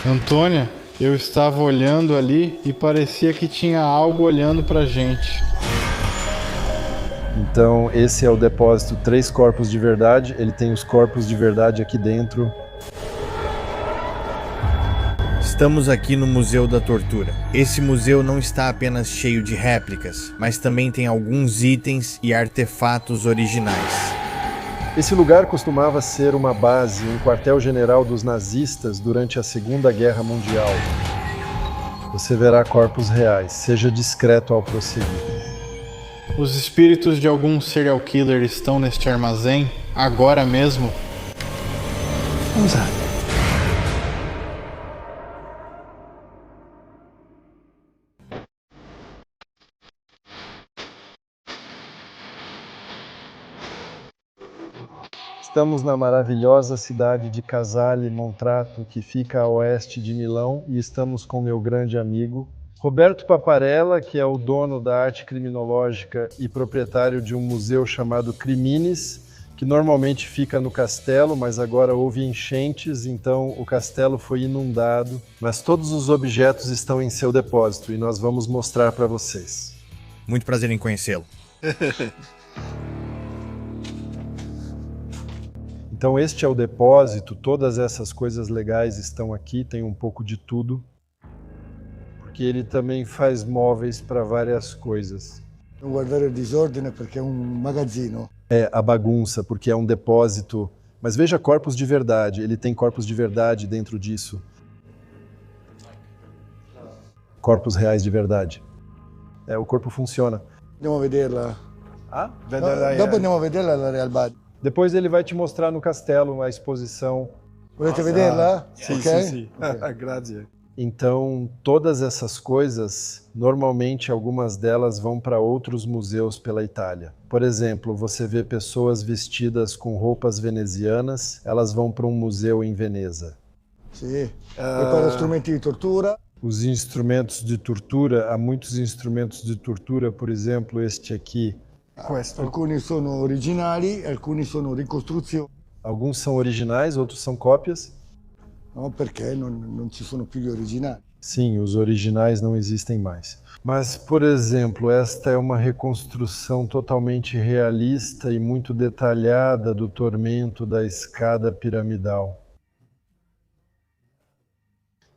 Antônia, eu estava olhando ali e parecia que tinha algo olhando pra gente. Então esse é o depósito Três Corpos de Verdade, ele tem os corpos de verdade aqui dentro. Estamos aqui no Museu da Tortura. Esse museu não está apenas cheio de réplicas, mas também tem alguns itens e artefatos originais. Esse lugar costumava ser uma base, um quartel-general dos nazistas durante a Segunda Guerra Mundial. Você verá corpos reais, seja discreto ao prosseguir. Os espíritos de algum serial killer estão neste armazém, agora mesmo? Vamos lá. Estamos na maravilhosa cidade de Casale Montrato, que fica a oeste de Milão, e estamos com meu grande amigo Roberto Paparella, que é o dono da arte criminológica e proprietário de um museu chamado Criminis, que normalmente fica no castelo, mas agora houve enchentes, então o castelo foi inundado. Mas todos os objetos estão em seu depósito e nós vamos mostrar para vocês. Muito prazer em conhecê-lo. Então este é o depósito, todas essas coisas legais estão aqui, tem um pouco de tudo, porque ele também faz móveis para várias coisas. Non guardare il disordine perché è un magazzino. É a bagunça, porque é um depósito, mas veja corpos de verdade, ele tem corpos de verdade dentro disso. Corpos reais de verdade. O corpo funciona. Andiamo a vederla. Ah? Dopo andiamo a vederla alla Real Bad. Depois ele vai te mostrar no castelo a exposição. Volete vederla? Sim, Ok? sim. Grazie. Então, todas essas coisas, normalmente algumas delas vão para outros museus pela Itália. Por exemplo, você vê pessoas vestidas com roupas venezianas, elas vão para um museu em Veneza. Sì. Prepara strumenti di tortura. Os instrumentos de tortura, há muitos instrumentos de tortura, por exemplo, este aqui. Alcuni sono originali, alcuni sono ricostruzioni. Alguns são originais, outros são cópias. No, perché non ci sono più gli originali. Sim, os originais não existem mais. Mas, por exemplo, esta é uma reconstrução totalmente realista e muito detalhada do tormento da escada piramidal.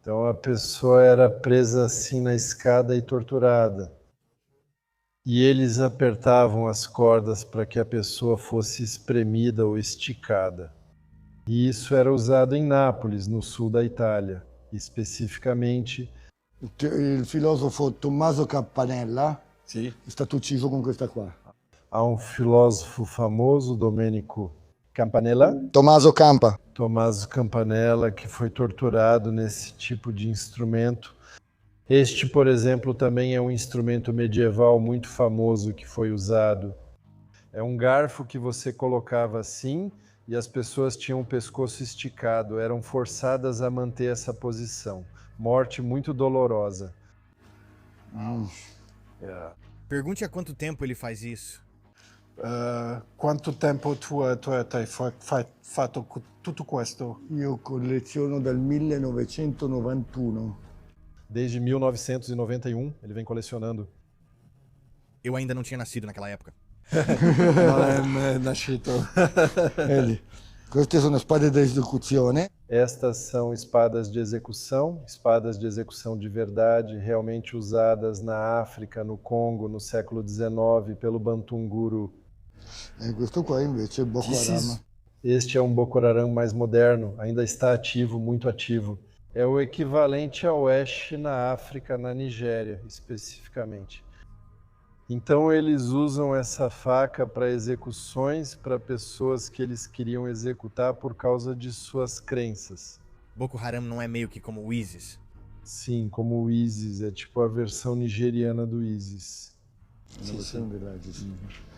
Então a pessoa era presa assim na escada e torturada. E eles apertavam as cordas para que a pessoa fosse espremida ou esticada. E isso era usado em Nápoles, no sul da Itália, especificamente. Il filosofo Tommaso Campanella è stato ucciso con questa qua. Há um filósofo famoso, Domenico Campanella, Tommaso Campa. Tommaso Campanella, que foi torturado nesse tipo de instrumento. Este, por exemplo, também é um instrumento medieval muito famoso que foi usado. É um garfo que você colocava assim e as pessoas tinham o pescoço esticado, eram forçadas a manter essa posição. Morte muito dolorosa. Pergunte há quanto tempo ele faz isso. Quanto tempo tu hai fatto tutto questo? Io colleziono dal 1991. Desde 1991, ele vem colecionando. Eu ainda não tinha nascido naquela época. Non è nascito. Vedi? Queste sono spade da esecuzione. Estas são espadas de execução de verdade, realmente usadas na África, no Congo, no século XIX, pelo Bantunguru. E questo qua invece è Boko Haram. Este é um Boko Haram mais moderno, ainda está ativo, muito ativo. É o equivalente ao Oeste na África, na Nigéria, especificamente. Então eles usam essa faca para execuções para pessoas que eles queriam executar por causa de suas crenças. Boko Haram não é meio que como o ISIS? Sim, como o ISIS, é tipo a versão nigeriana do ISIS. Sì, verdade.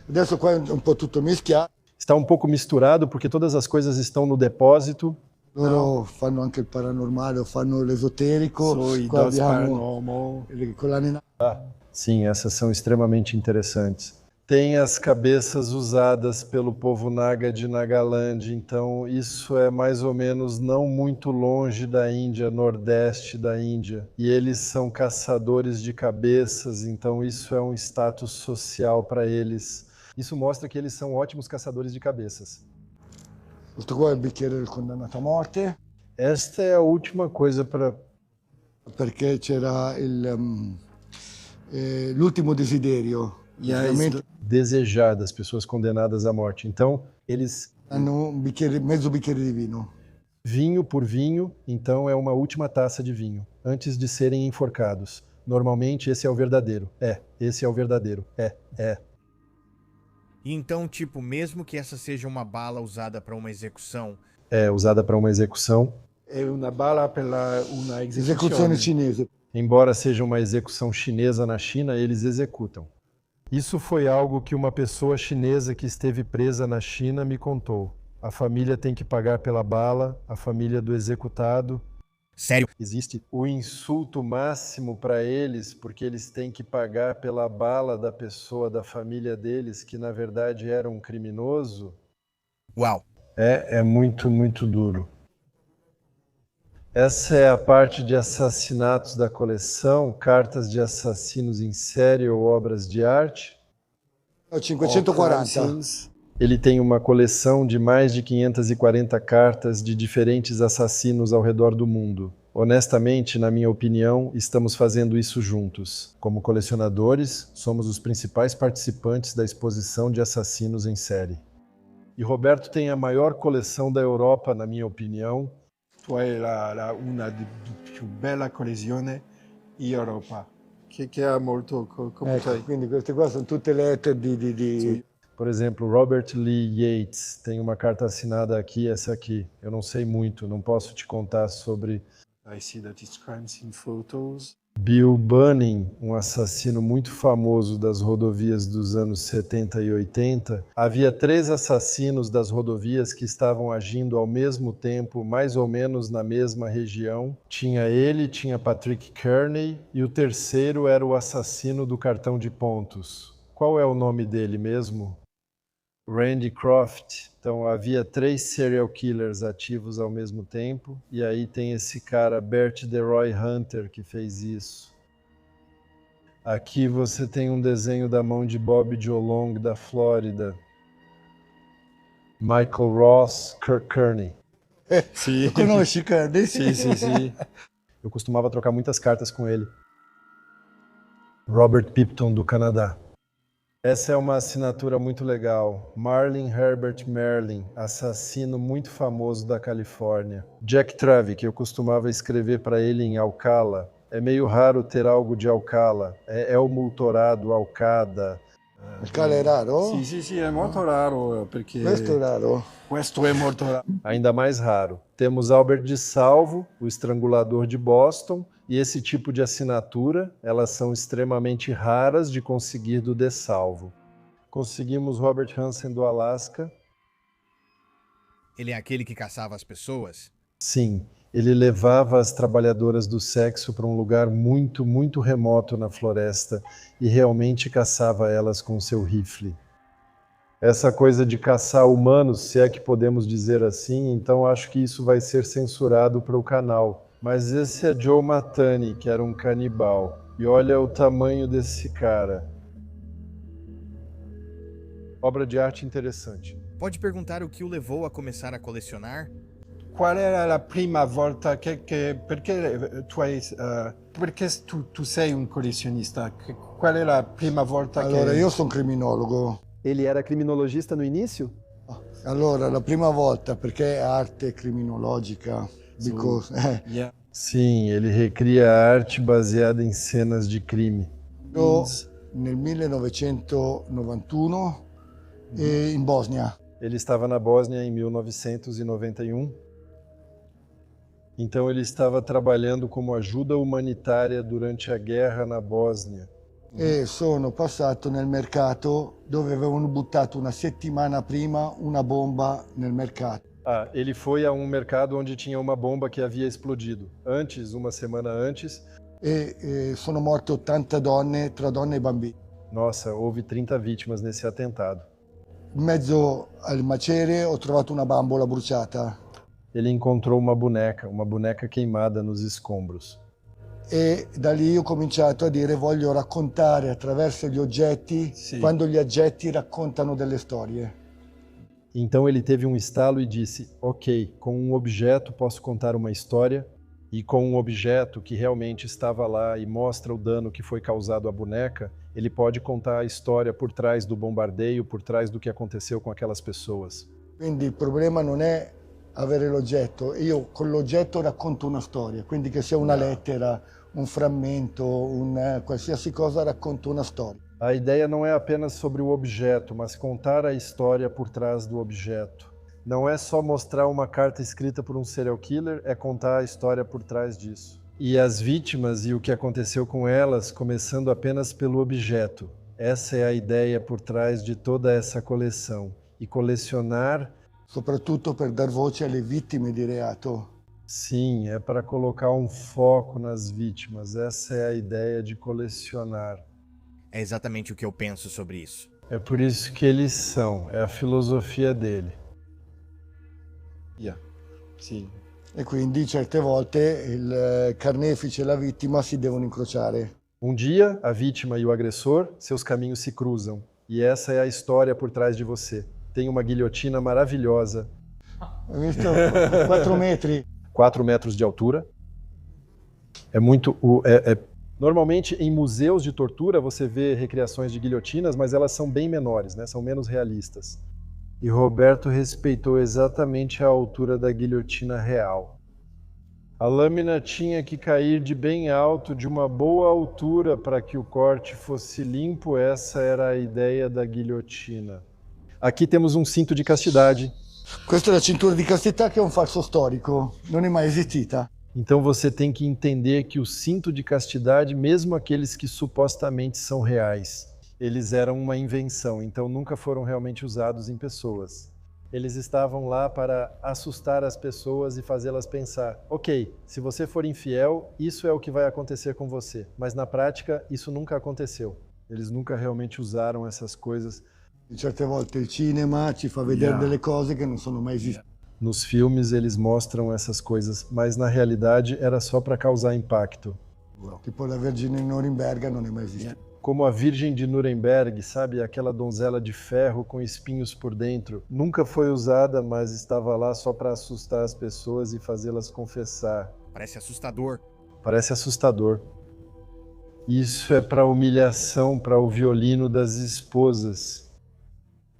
Adesso qua è un po' tutto mischiato. Está um pouco misturado porque todas as coisas estão no depósito. Loro fanno anche il paranormale, fanno l'esoterico. Qua abbiamo le collane. Sim, essas são extremamente interessantes. Tem as cabeças usadas pelo povo Naga de Nagaland, então isso é mais ou menos não muito longe da Índia, nordeste da Índia. E eles são caçadores de cabeças, então isso é um status social para eles. Isso mostra que eles são ótimos caçadores de cabeças. Questo qua è il bicchiere del condannato a morte, Esta é a última coisa para... perché c'era l'ultimo desiderio. Praticamente desejar das pessoas condenadas à morte. Então, eles... hanno un bicchiere, mezzo bicchiere di vino. Vinho por vinho, então é uma última taça de vinho, antes de serem enforcados. Normalmente esse é o verdadeiro. Esse é o verdadeiro. Então, tipo, mesmo que essa seja uma bala usada para uma execução, É usada para uma execução, È una bala per una Esecuzione esecuzione. cinese. embora seja uma execução chinesa na China, eles executam. Isso foi algo que uma pessoa chinesa que esteve presa na China me contou. A família tem que pagar pela bala, a família do executado. sério, Existe o insulto máximo para eles, porque eles têm que pagar pela bala da pessoa da família deles, que na verdade era um criminoso. uau. É muito, muito duro. Essa é a parte de assassinatos da coleção, cartas de assassinos em série ou obras de arte. No, 540. Scenes. Ele tem uma coleção de mais de 540 cartas de diferentes assassinos ao redor do mundo. Honestamente, na minha opinião, estamos fazendo isso juntos. Como colecionadores, somos os principais participantes da exposição de assassinos em série. E Roberto tem a maior coleção da Europa, na minha opinião. Tu hai una più bella collezione in Europa. Che ha molto... Come Ecco, quindi queste qua sono tutte lettere di... Por exemplo, Robert Lee Yates tem uma carta assinada aqui, essa aqui. Eu não sei muito, não posso te contar sobre I see that it's crimes in photos. Bill Bunning, um assassino muito famoso das rodovias dos anos 70 e 80. Havia 3 assassinos das rodovias que estavam agindo ao mesmo tempo, mais ou menos na mesma região. Tinha ele, tinha Patrick Kearney e o terceiro era o assassino do cartão de pontos. Qual é o nome dele mesmo? Randy Croft. Então havia 3 serial killers ativos ao mesmo tempo, e aí tem esse cara, Bert DeRoy Hunter, que fez isso. Aqui você tem um desenho da mão de Bob Joe Long, da Flórida. Michael Ross Kearney. Lo conosci, Cardi? Sim. Eu costumava trocar muitas cartas com ele. Robert Pipton, do Canadá. Essa é uma assinatura muito legal. Marlin Herbert Merlin, assassino muito famoso da Califórnia. Jack Travi, que eu costumava escrever para ele em Alcala. É meio raro ter algo de Alcala. É o Multorado, Alcada. Il cale è raro? Sì, è molto raro perché Questo è raro. questo è molto raro. Ainda mais raro. Temos Albert de Salvo, o estrangulador de Boston, e esse tipo de assinatura, elas são extremamente raras de conseguir do De Salvo. Conseguimos Robert Hansen do Alasca. Ele é aquele que caçava as pessoas? Sim, ele levava as trabalhadoras do sexo para um lugar muito, muito remoto na floresta e realmente caçava elas com seu rifle. Essa coisa de caçar humanos, se é que podemos dizer assim, então acho que isso vai ser censurado para o canal. Mas esse é Joe Matani, que era um canibal. E olha o tamanho desse cara. Obra de arte interessante. Pode perguntar o que o levou a começar a colecionar? Qual era la prima volta perché tu hai perché tu sei un collezionista? Qual è la prima volta Allora, che io sono criminologo. Ele era criminologista no início? Allora, la prima volta, perché è arte criminologica? Because, Yeah. Sim, ele recria arte baseada em cenas de crime. io nel 1991 in Bosnia. Ele estava na Bósnia em 1991. Então ele estava trabalhando como ajuda humanitária durante a guerra na Bósnia. E sono passato nel mercato dove avevano buttato una settimana prima una bomba nel mercato. Ele foi a um mercado onde tinha uma bomba que havia explodido. Antes, uma semana antes, E sono morte 80 donne, tra donne e bambini. Nossa, houve 30 vítimas nesse atentado. In mezzo al macerie ho trovato una bambola bruciata Ele encontrou uma boneca queimada nos escombros. e da lì ho cominciato a dire voglio raccontare attraverso gli oggetti, Sì. quando gli oggetti raccontano delle storie. Então ele teve um estalo e disse, ok, com um objeto posso contar uma história, e com um objeto que realmente estava lá e mostra o dano que foi causado à boneca, ele pode contar a história por trás do bombardeio, por trás do que aconteceu com aquelas pessoas. Quindi il problema non è avere l'oggetto, io con l'oggetto racconto una storia, quindi che sia una lettera, un frammento, qualsiasi cosa racconto una storia. A ideia não é apenas sobre o objeto, mas contar a história por trás do objeto. Não é só mostrar uma carta escrita por um serial killer, é contar a história por trás disso. E as vítimas e o que aconteceu com elas, começando apenas pelo objeto. Essa é a ideia por trás de toda essa coleção. E colecionar, Soprattutto per dar voce alle vittime di reato. sim, é para colocar um foco nas vítimas. Essa é a ideia de colecionar. É exatamente o que eu penso sobre isso. É por isso que eles são, é a filosofia dele. Sì. E quindi certe volte il carnefice e la vittima si devono incrociare. Um dia, a vítima e o agressor, seus caminhos se cruzam. E essa é a história por trás de você. Tem uma guilhotina maravilhosa, Hai visto? 4 metri. 4 metros de altura. Normalmente, em museus de tortura, você vê recriações de guilhotinas, mas elas são bem menores, né? São menos realistas. E Roberto respeitou exatamente a altura da guilhotina real. A lâmina tinha que cair de bem alto, de uma boa altura, para que o corte fosse limpo. Essa era a ideia da guilhotina. Aqui temos um cinto de castidade. Questa è la cintura di castità che è un falso storico, non è mai esistita. Então você tem que entender que o cinto de castidade, mesmo aqueles que supostamente são reais, eles eram uma invenção, então nunca foram realmente usados em pessoas. Eles estavam lá para assustar as pessoas e fazê-las pensar, ok, se você for infiel, isso é o que vai acontecer com você. Mas na prática, isso nunca aconteceu. Eles nunca realmente usaram essas coisas. Certe volte il cinema ci fa vedere delle cose che non sono mai esistite. Nos filmes eles mostram essas coisas, mas na realidade era só para causar impacto. Tipo la Vergine di Norimberga non è mai esistita. Como a Virgem de Nuremberg, sabe? Aquela donzela de ferro com espinhos por dentro. Nunca foi usada, mas estava lá só para assustar as pessoas e fazê-las confessar. Parece assustador. Parece assustador. Isso é para humilhação, para o violino das esposas.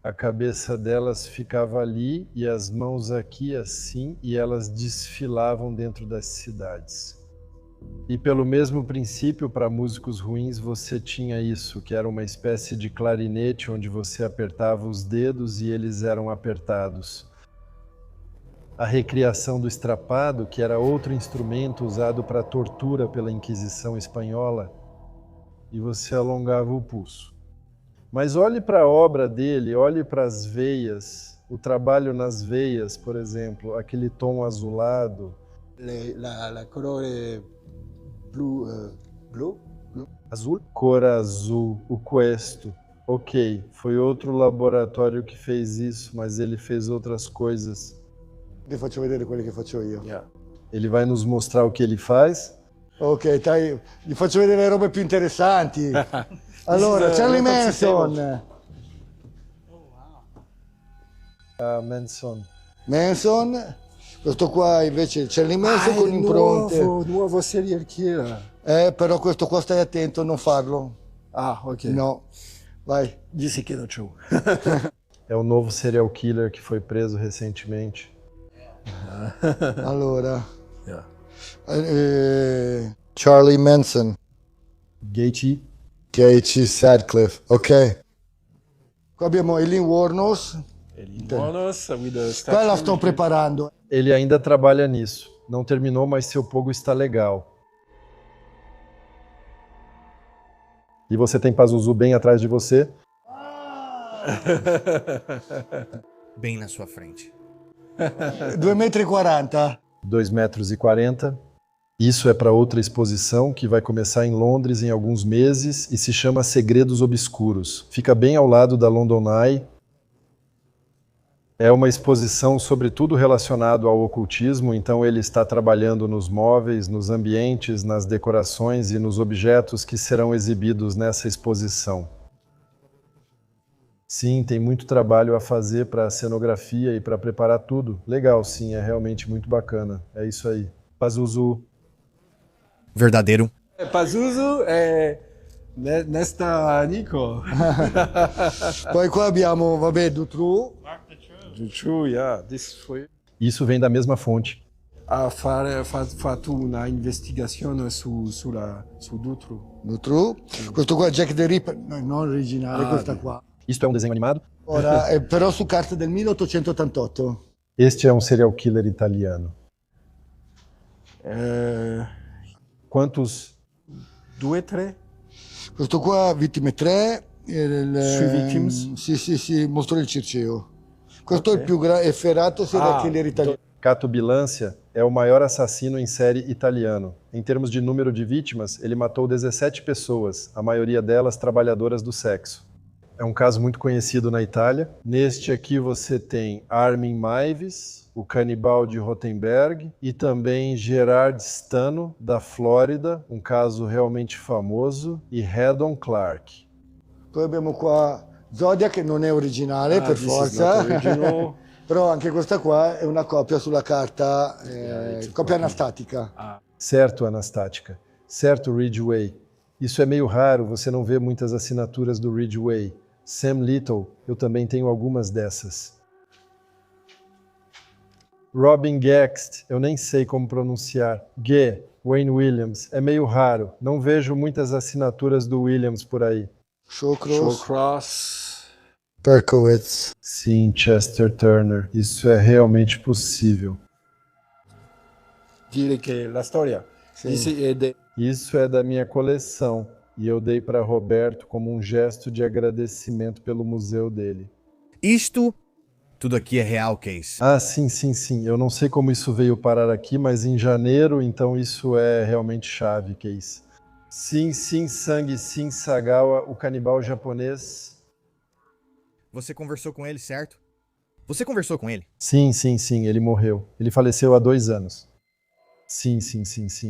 A cabeça delas ficava ali e as mãos aqui assim, e elas desfilavam dentro das cidades. E pelo mesmo princípio, para músicos ruins, você tinha isso, que era uma espécie de clarinete onde você apertava os dedos e eles eram apertados. A recriação do estrapado, que era outro instrumento usado para tortura pela Inquisição espanhola, e você alongava o pulso. Mas olhe para a obra dele, olhe para as veias, o trabalho nas veias, por exemplo, aquele tom azulado. La colore blu? Azul? Cor azul, o questo. Ok, foi outro laboratório que fez isso, mas ele fez outras coisas. Ti faccio vedere quelle che faccio io. Ele vai nos mostrar o que ele faz. Ok, dai, gli faccio vedere le robe più interessanti. Allora, Charlie Manson. Manson. Manson. Questo qua invece è Charlie Manson con impronte. Nuovo serial killer. Però questo qua stai attento a non farlo. Ah, ok. No, vai. Disse que não tinha. É o novo serial killer que foi preso recentemente. Allora. Charlie Manson. Gaethje. Gaethje Sadcliffe, ok. Qua abbiamo Eileen Wuornos. Bonus with the Qua la statue. sto preparando. Ele ainda trabalha nisso. Não terminou, mas seu pogo está legal. E você tem Pazuzu bem atrás de você. Bem na sua frente. 2,40 m. 2,40 m. Isso é para outra exposição que vai começar em Londres em alguns meses e se chama Segredos Obscuros. Fica bem ao lado da London Eye. É uma exposição sobre tudo relacionado ao ocultismo, então ele está trabalhando nos móveis, nos ambientes, nas decorações e nos objetos que serão exibidos nessa exposição. Sim, tem muito trabalho a fazer para a cenografia e para preparar tudo. Legal, sim, é realmente muito bacana. É isso aí. Pazuzu. Verdadeiro. Pazuzu è nesta Nico. Poi qua abbiamo, vabbè, Dutroux. True, yeah, this foi Isso vem da mesma fonte. ha fatto una investigazione su Dutroux. Dutroux. Questo qua è Jack the Ripper, no, non originale, questa qua. Isto é um desenho animado. Ora, però su carta del 1888. Este é um serial killer italiano. Quantos? 2, 3? Questo qua, Vittime 3. Sui Victims? Sì, Mostro del Circeo. Questo è il più efferato serial killer italiano. Cato Bilancia é o maior assassino em série italiano. Em termos de número de vítimas, ele matou 17 pessoas, a maioria delas trabalhadoras do sexo. É um caso muito conhecido na Itália. Neste aqui você tem Armin Meiwes, o canibal de Rothenburg, e também Gerard Stano, da Flórida, um caso realmente famoso, e Haddon Clark. Poi abbiamo qua Zodiac, che non è originale per forza, però anche questa qua è una copia sulla carta, copia anastatica. Certo, Anastática. Certo, Ridgway. Isso é meio raro, você não vê muitas assinaturas do Ridgway. Sam Little, eu também tenho algumas dessas. Robin Gext, eu nem sei como pronunciar. G, Wayne Williams, é meio raro. Não vejo muitas assinaturas do Williams por aí. Shawcross. Berkowitz. Sim, Chester Turner. Isso é realmente possível. Dire che la storia Isso é da minha coleção. E eu dei para Roberto como um gesto de agradecimento pelo museu dele. Isto tudo aqui é real, Case. Ah, sim. Eu não sei como isso veio parar aqui, mas em janeiro, então isso é realmente chave, Case. Sim, Sangue, sim, Sagawa, o canibal japonês. Você conversou com ele, certo? Você conversou com ele? Sim, ele morreu. Ele faleceu há 2 anos. Sim.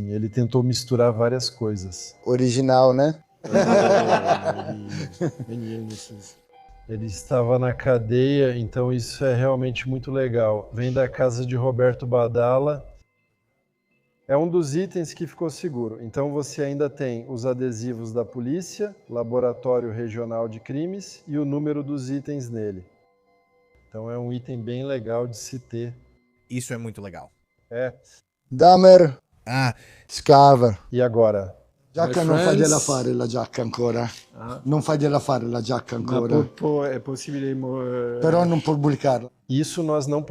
Ele tentou misturar várias coisas. Original, né? Ele estava na cadeia, então isso é realmente muito legal. Vem da casa de Roberto Badala. É um dos itens que ficou seguro. Então você ainda tem os adesivos da polícia, Laboratório Regional de Crimes e o número dos itens nele. Então é um item bem legal de se ter. Isso é muito legal. É. Dahmer, Scaver. E agora? Giacca non fagliela fare la giacca ancora. Non fagliela fare la giacca ancora. è possibile Però non pubblicarla. Isso nós não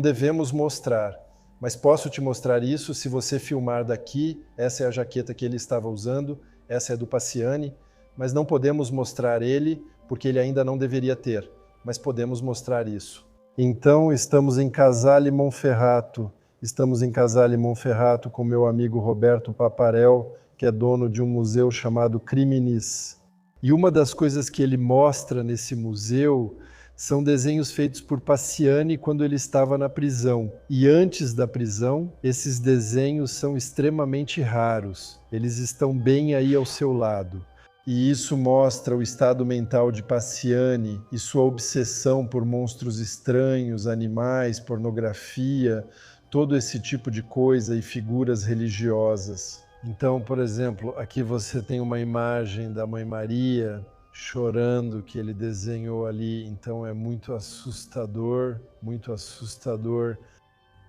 devemos mostrar. Mas posso te mostrar isso se você filmar daqui. Essa é a jaqueta que ele estava usando, essa é do Paciani, mas não podemos mostrar ele porque ele ainda não deveria ter, mas podemos mostrar isso. Então estamos em Casale Monferrato. Estamos em Casale Monferrato com meu amigo Roberto Paparel, que é dono de um museu chamado Criminis. E uma das coisas que ele mostra nesse museu são desenhos feitos por Paciani quando ele estava na prisão. E antes da prisão, esses desenhos são extremamente raros. Eles estão bem aí ao seu lado. E isso mostra o estado mental de Paciani e sua obsessão por monstros estranhos, animais, pornografia, todo esse tipo de coisa e figuras religiosas. Então, por exemplo, aqui você tem uma imagem da Mãe Maria chorando que ele desenhou ali, então é muito assustador, muito assustador.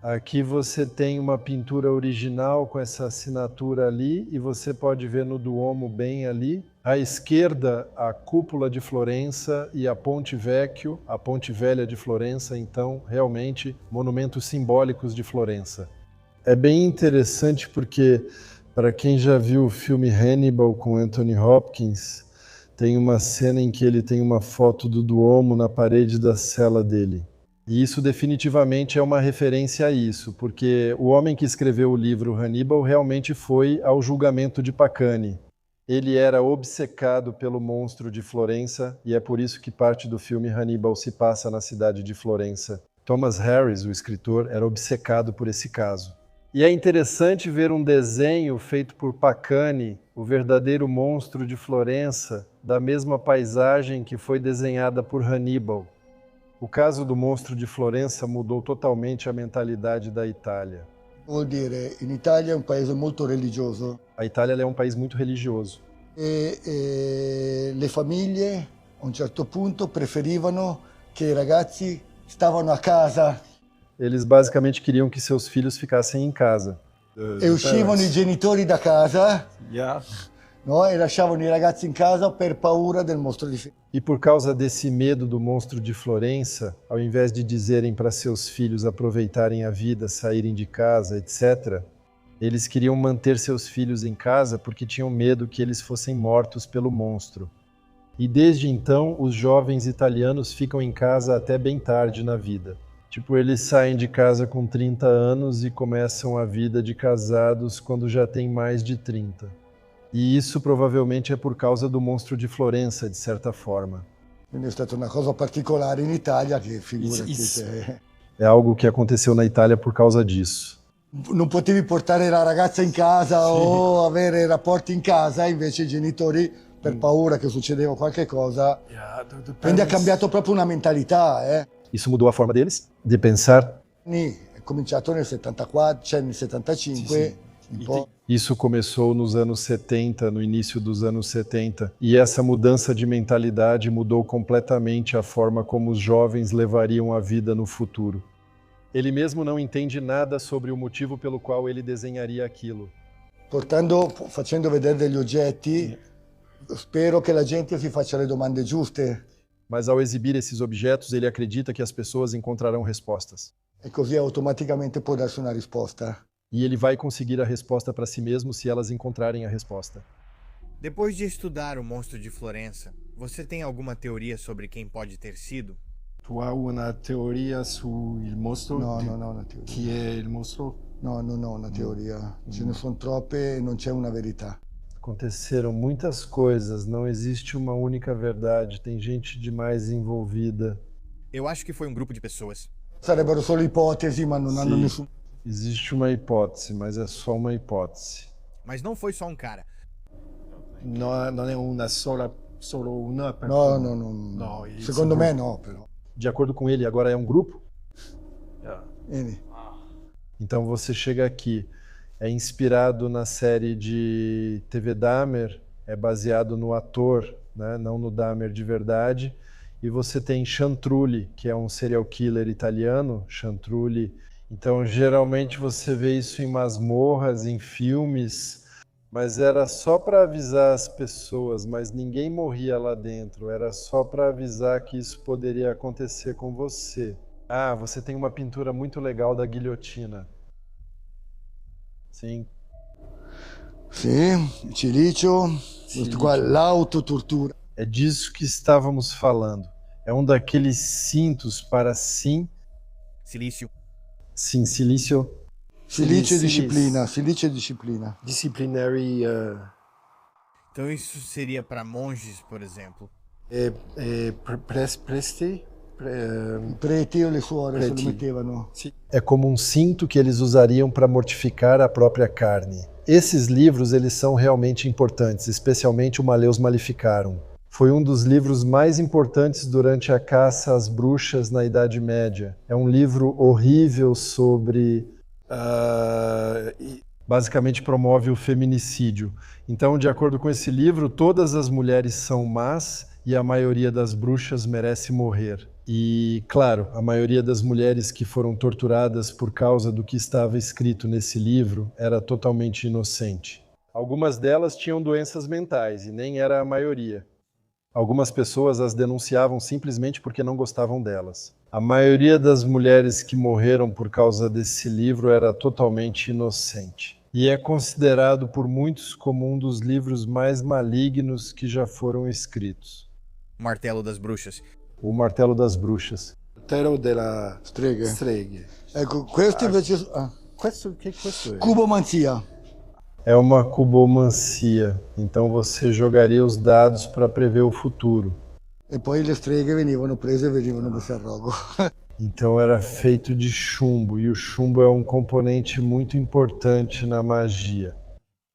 Aqui você tem uma pintura original com essa assinatura ali e você pode ver no Duomo bem ali. À esquerda, a Cúpula de Florença e a Ponte Vecchio, a Ponte Velha de Florença, então realmente monumentos simbólicos de Florença. É bem interessante porque, para quem já viu o filme Hannibal com Anthony Hopkins, tem uma cena em que ele tem uma foto do Duomo na parede da cela dele. E isso definitivamente é uma referência a isso, porque o homem que escreveu o livro Hannibal realmente foi ao julgamento de Pacani. Ele era obcecado pelo monstro de Florença e é por isso que parte do filme Hannibal se passa na cidade de Florença. Thomas Harris, o escritor, era obcecado por esse caso. E é interessante ver um desenho feito por Pacani, o verdadeiro monstro de Florença, da mesma paisagem que foi desenhada por Hannibal. O caso do monstro de Florença mudou totalmente a mentalidade da Itália. Vuol dire, in Italia è un paese molto religioso A Itália é um país muito religioso. e le famiglie a un certo punto preferivano che i ragazzi stavano a casa Eles basicamente queriam que seus filhos ficassem em casa. e uscivano i genitori da casa, Yeah. no? E lasciavano i ragazzi in casa per paura del mostro di Florenza. E por causa desse medo do monstro de Florença, ao invés de dizerem para seus filhos aproveitarem a vida, saírem de casa, etc., eles queriam manter seus filhos em casa porque tinham medo que eles fossem mortos pelo monstro. E desde então, os jovens italianos ficam em casa até bem tarde na vida. Tipo, eles saem de casa com 30 anos e começam a vida de casados quando já têm mais de 30. E isso provavelmente é por causa do monstro de Florença, de certa forma. Quindi è stata una cosa particolare in Italia che figurati Is- se É algo que aconteceu na Itália por causa disso. non potevi portare la ragazza in casa o avere rapporti in casa, invece i genitori per paura che succedeva qualche cosa. Yeah, the Quindi ha parents- cambiato proprio una mentalità, Isso mudou a forma deles de pensar. È cominciato nel 74, cioè nel 75, un po'. Isso começou nos anos 70, no início dos anos 70. E essa mudança de mentalidade mudou completamente a forma como os jovens levariam a vida no futuro. Ele mesmo não entende nada sobre o motivo pelo qual ele desenharia aquilo. Facendo vedere degli oggetti, spero che la gente si faccia le domande giuste Mas ao exibir esses objetos, ele acredita que as pessoas encontrarão respostas. e così automaticamente può darsi una risposta. E ele vai conseguir a resposta para si mesmo se elas encontrarem a resposta. Depois de estudar o monstro de Florença, você tem alguma teoria sobre quem pode ter sido? Tu hai una teoria sul mostro? No, non ho una teoria. Chi è il mostro? No, non ho una teoria. Ce ne sono troppe e non c'è una verità. Aconteceram muitas coisas, não existe uma única verdade, tem gente demais envolvida. Eu acho que foi um grupo de pessoas. Sarebbero solo ipotesi, ma non hanno nessun... Existe uma hipótese, mas é só uma hipótese. Mas não foi só um cara. Non è una solo una No, persona. no, no. No, it's Secondo a me group. no, però. De acordo com ele, agora é um grupo? Yeah. Vieni. Então você chega aqui, é inspirado na série de TV Dahmer, é baseado no ator, né, não no Dahmer de verdade, e você tem Chantrulli, que é um serial killer italiano, Chantrulli. Então geralmente você vê isso em masmorras, em filmes, mas era só para avisar as pessoas, mas ninguém morria lá dentro, era só para avisar que isso poderia acontecer com você. Ah, você tem uma pintura muito legal da guilhotina. Sim. Sì, Cilicio, questo qua, l'autotortura. É disso que estávamos falando. É um daqueles cintos para sim, Silício. sim, silício. Silicio e Sì, disciplina, silicio e disciplina. Disciplinary Então isso seria para monges, por exemplo. presti? I preti o le suore se lo Preti. mettevano. Sì. É como um cinto que eles usariam para mortificar a própria carne. Esses livros eles são realmente importantes, especialmente o Maleus Maleficarum. Foi um dos livros mais importantes durante a caça às bruxas na Idade Média. É um livro horrível sobre... basicamente promove o feminicídio. Então, de acordo com esse livro, todas as mulheres são más e a maioria das bruxas merece morrer. E, claro, a maioria das mulheres que foram torturadas por causa do que estava escrito nesse livro era totalmente inocente. Algumas delas tinham doenças mentais e nem era a maioria. Algumas pessoas as denunciavam simplesmente porque não gostavam delas. A maioria das mulheres que morreram por causa desse livro era totalmente inocente. E é considerado por muitos como um dos livros mais malignos que já foram escritos. Martelo das Bruxas. O Martelo das Bruxas. Terro della Streghe. streghe. Ecco, questo invece... Questo è? Cubomanzia. É uma cubomancia. Então você jogaria os dados para prever o futuro. E poi le streghe venivano prese e venivano messe al rogo. Então era feito de chumbo, e o chumbo é um componente muito importante na magia.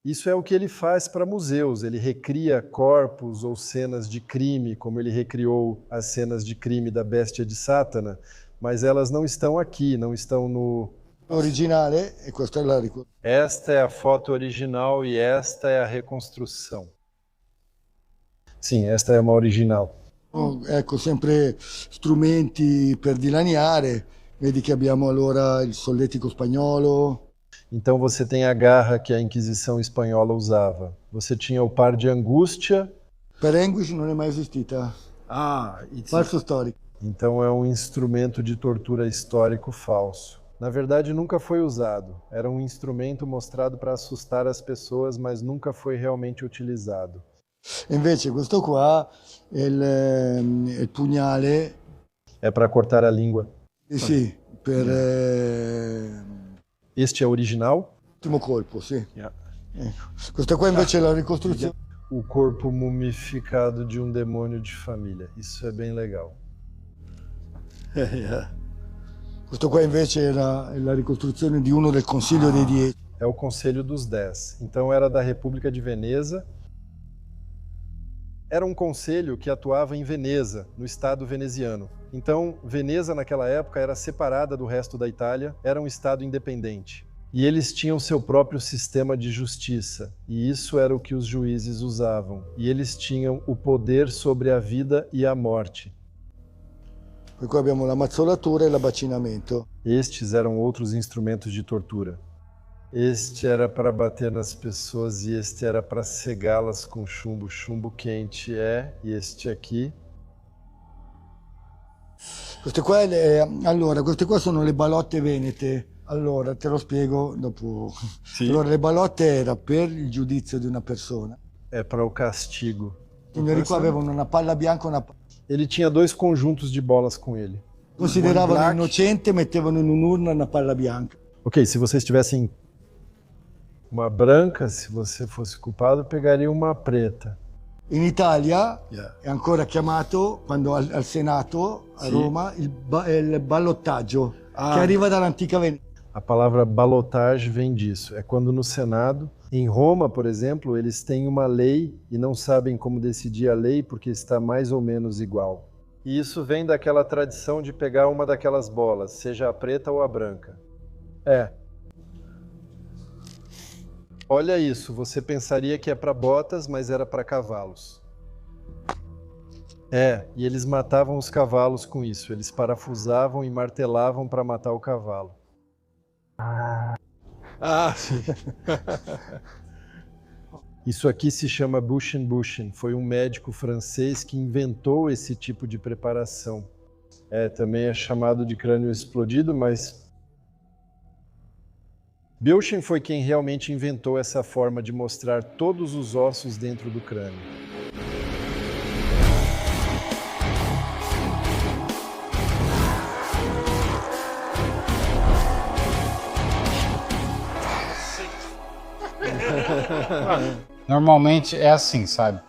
Isso é o que ele faz para museus, ele recria corpos ou cenas de crime, como ele recriou as cenas de crime da Bestia de Sátana, mas elas não estão aqui, não estão no... Originale, e questa è la ricostruzione. Esta é a foto original e esta é a reconstrução. Sim, esta é uma original. Ecco, sempre strumenti per dilaniare. Vedi che abbiamo allora il solletico spagnolo. Então você tem a garra que a Inquisição espanhola usava. Você tinha o par de angústia. Per Anguish non è mai esistita. Falso storico. Então é um instrumento de tortura histórico falso. Na verdade, nunca foi usado. Era um instrumento mostrado para assustar as pessoas, mas nunca foi realmente utilizado. Invece questo qua è il pugnale. É para cortar a língua. Sì, per Este é original. l'ultimo colpo, sì. Yeah. Ecco. Questa qua invece è la ricostruzione. O corpo mumificado de um demônio de família. Isso é bem legal. Questo qua invece è la ricostruzione di uno del Consiglio dei Dieci. É o Conselho dos 10. Então era da República de Veneza. Era um conselho que atuava em Veneza, no estado veneziano. Então, Veneza naquela época era separada do resto da Itália, era um estado independente. E eles tinham seu próprio sistema de justiça, e isso era o que os juízes usavam. E eles tinham o poder sobre a vida e a morte. Poi qua abbiamo la mazzolatura e l'abbacinamento. Estes eram outros instrumentos de tortura. Este era para bater nas pessoas e este era para cegá-las com chumbo. Chumbo quente e este aqui. Queste qua, allora, queste qua sono le balotte venete. Allora, te lo spiego dopo. Sì. Allora, le balotte era per il giudizio di una persona. É para o castigo. I signori qua avevano una palla bianca e una palla. Ele tinha dois conjuntos de bolas com ele. Consideravano innocente e mettevano in un'urna una palla bianca. Ok, se vocês tivessem uma branca, se você fosse culpado, pegaria uma preta. In Italia Yeah. è ancora chiamato, quando al Senato, a Sì. Roma, il ballottaggio, Ah. che arriva dall'antica Venezia. A palavra ballotage vem disso. É quando no Senado, em Roma, por exemplo, eles têm uma lei e não sabem como decidir a lei porque está mais ou menos igual. E isso vem daquela tradição de pegar uma daquelas bolas, seja a preta ou a branca. Olha isso, você pensaria que é para botas, mas era para cavalos. E eles matavam os cavalos com isso. Eles parafusavam e martelavam para matar o cavalo. Sim. Isso aqui se chama Bushin Bushin. Foi um médico francês que inventou esse tipo de preparação. Também é chamado de crânio explodido, mas... Bushin foi quem realmente inventou essa forma de mostrar todos os ossos dentro do crânio. Normalmente é assim, sabe?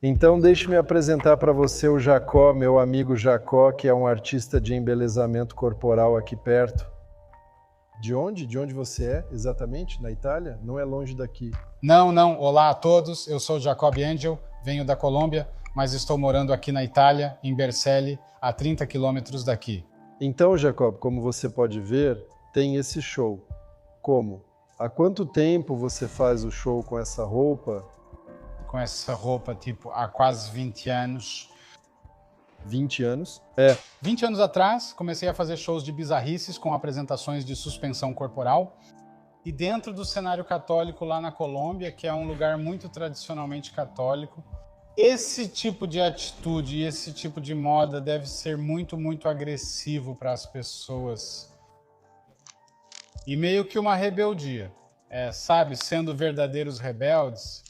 Então deixe-me apresentar para você o Jacó, meu amigo Jacó, que é um artista de embelezamento corporal aqui perto. De onde? De onde você é, exatamente? Na Itália? Não é longe daqui. Não. Olá a todos. Eu sou Jacob Angel, venho da Colômbia, mas estou morando aqui na Itália, em Vercelli, a 30 quilômetros daqui. Então, Jacob, como você pode ver, tem esse show. Como? Há quanto tempo você faz o show com essa roupa? Com essa roupa, tipo, há quase 20 anos. 20 anos? 20 anos atrás, comecei a fazer shows de bizarrices com apresentações de suspensão corporal. E dentro do cenário católico lá na Colômbia, que é um lugar muito tradicionalmente católico, esse tipo de atitude e esse tipo de moda deve ser muito, muito agressivo para as pessoas. E meio que uma rebeldia. Sabe, sendo verdadeiros rebeldes,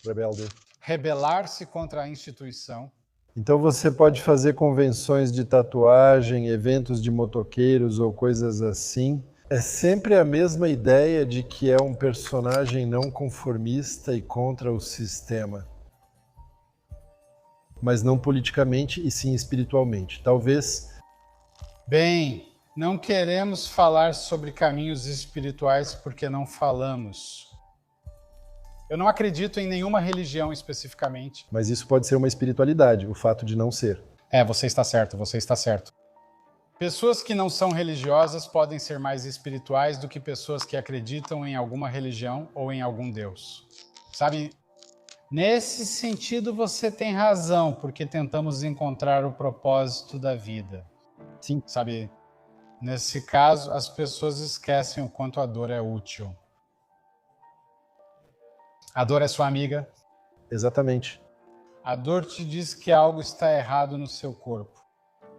Rebelde. rebelar-se contra a instituição. Então você pode fazer convenções de tatuagem, eventos de motoqueiros ou coisas assim. É sempre a mesma ideia de que é um personagem não conformista e contra o sistema. Mas não politicamente e sim espiritualmente. Talvez... Bem, não queremos falar sobre caminhos espirituais porque não falamos. Eu não acredito em nenhuma religião especificamente. Mas isso pode ser uma espiritualidade, o fato de não ser. Você está certo, você está certo. Pessoas que não são religiosas podem ser mais espirituais do que pessoas que acreditam em alguma religião ou em algum Deus. Sabe, nesse sentido você tem razão, porque tentamos encontrar o propósito da vida. Sim. Sabe, nesse caso, as pessoas esquecem o quanto a dor é útil. A dor é sua amiga. Exatamente. A dor te diz que algo está errado no seu corpo.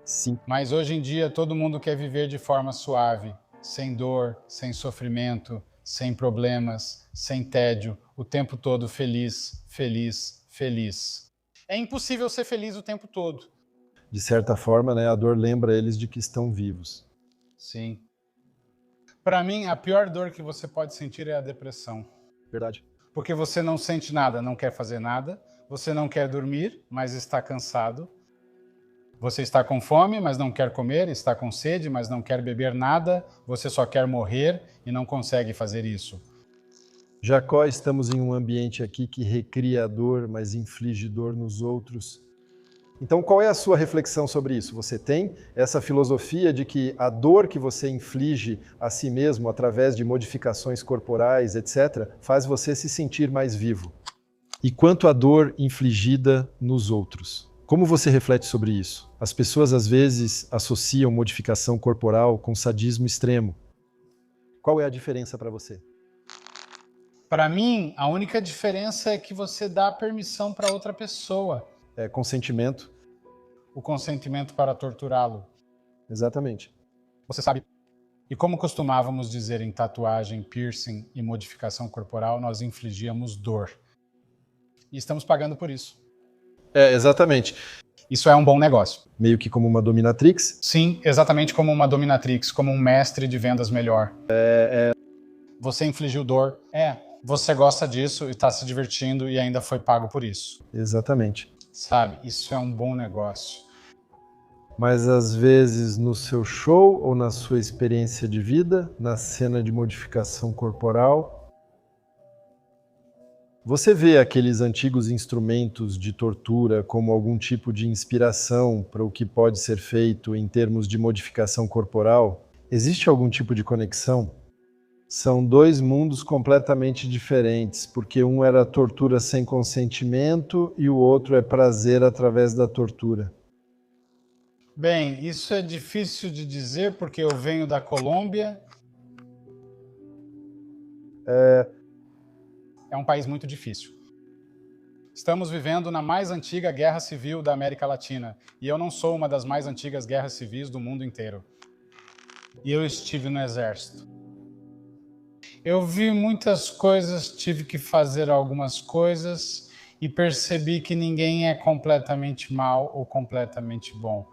Sim. Mas hoje em dia todo mundo quer viver de forma suave, sem dor, sem sofrimento, sem problemas, sem tédio, o tempo todo feliz, feliz, feliz. É impossível ser feliz o tempo todo. De certa forma, né, a dor lembra eles de que estão vivos. Sim. Para mim, a pior dor que você pode sentir é a depressão. Verdade. Porque você não sente nada, não quer fazer nada, você não quer dormir, mas está cansado. Você está com fome, mas não quer comer, está com sede, mas não quer beber nada, você só quer morrer e não consegue fazer isso. Jacó, estamos em um ambiente aqui que recria a dor, mas inflige dor nos outros. Então, qual é a sua reflexão sobre isso? Você tem essa filosofia de que a dor que você inflige a si mesmo através de modificações corporais, etc., faz você se sentir mais vivo. E quanto à dor infligida nos outros? Como você reflete sobre isso? As pessoas às vezes associam modificação corporal com sadismo extremo. Qual é a diferença para você? Para mim, a única diferença é que você dá permissão para outra pessoa. É consentimento. O consentimento para torturá-lo. Exatamente. Você sabe. E como costumávamos dizer em tatuagem, piercing e modificação corporal, nós infligíamos dor. E estamos pagando por isso. Exatamente. Isso é um bom negócio. Meio que como uma dominatrix? Sim, exatamente como uma dominatrix, como um mestre de vendas melhor. Você infligiu dor. Você gosta disso e está se divertindo e ainda foi pago por isso. Exatamente. Sabe, isso é um bom negócio. Mas às vezes no seu show ou na sua experiência de vida, na cena de modificação corporal, você vê aqueles antigos instrumentos de tortura como algum tipo de inspiração para o que pode ser feito em termos de modificação corporal? Existe algum tipo de conexão? São dois mundos completamente diferentes, porque um era tortura sem consentimento e o outro é prazer através da tortura. Bem, isso é difícil de dizer porque eu venho da Colômbia. É um país muito difícil. Estamos vivendo na mais antiga guerra civil da América Latina e eu não sou uma das mais antigas guerras civis do mundo inteiro. E eu estive no exército. Eu vi muitas coisas, tive que fazer algumas coisas e percebi que ninguém é completamente mal ou completamente bom.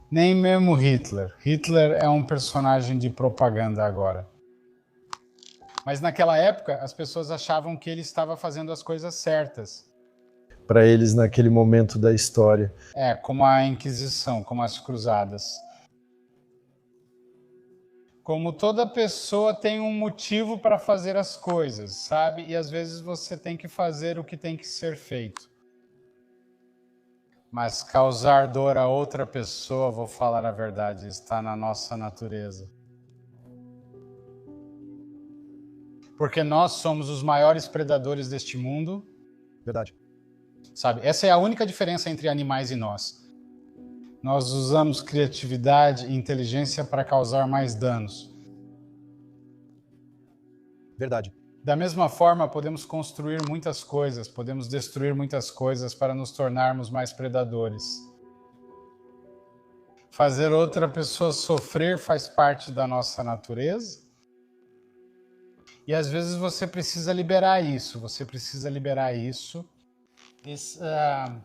Nem mesmo Hitler. Hitler é um personagem de propaganda agora. Mas naquela época, as pessoas achavam que ele estava fazendo as coisas certas. Para eles, naquele momento da história. Como a Inquisição, como as Cruzadas. Como toda pessoa tem um motivo para fazer as coisas, sabe? E às vezes você tem que fazer o que tem que ser feito. Mas causar dor a outra pessoa, vou falar a verdade, está na nossa natureza. Porque nós somos os maiores predadores deste mundo. Verdade. Sabe, essa é a única diferença entre animais e nós. Nós usamos criatividade e inteligência para causar mais danos. Verdade. Da mesma forma, podemos construir muitas coisas, podemos destruir muitas coisas para nos tornarmos mais predadores. Fazer outra pessoa sofrer faz parte da nossa natureza. E às vezes você precisa liberar isso. Essa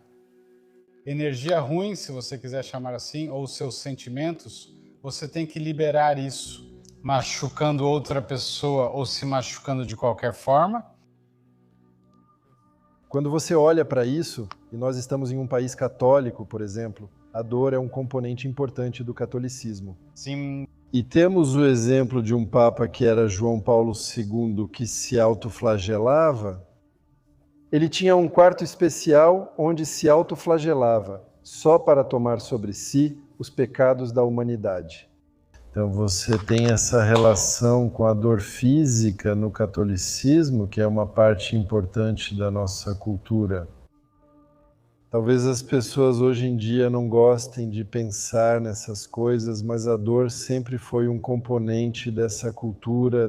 energia ruim, se você quiser chamar assim, ou seus sentimentos, você tem que liberar isso, machucando outra pessoa ou se machucando de qualquer forma. Quando você olha para isso, e nós estamos em um país católico, por exemplo, a dor é um componente importante do catolicismo. Sim. E temos o exemplo de um papa que era João Paulo II, que se autoflagelava. Ele tinha um quarto especial onde se autoflagelava, só para tomar sobre si os pecados da humanidade. Então você tem essa relação com a dor física no catolicismo, que é uma parte importante da nossa cultura. Talvez as pessoas hoje em dia não gostem de pensar nessas coisas, mas a dor sempre foi um componente dessa cultura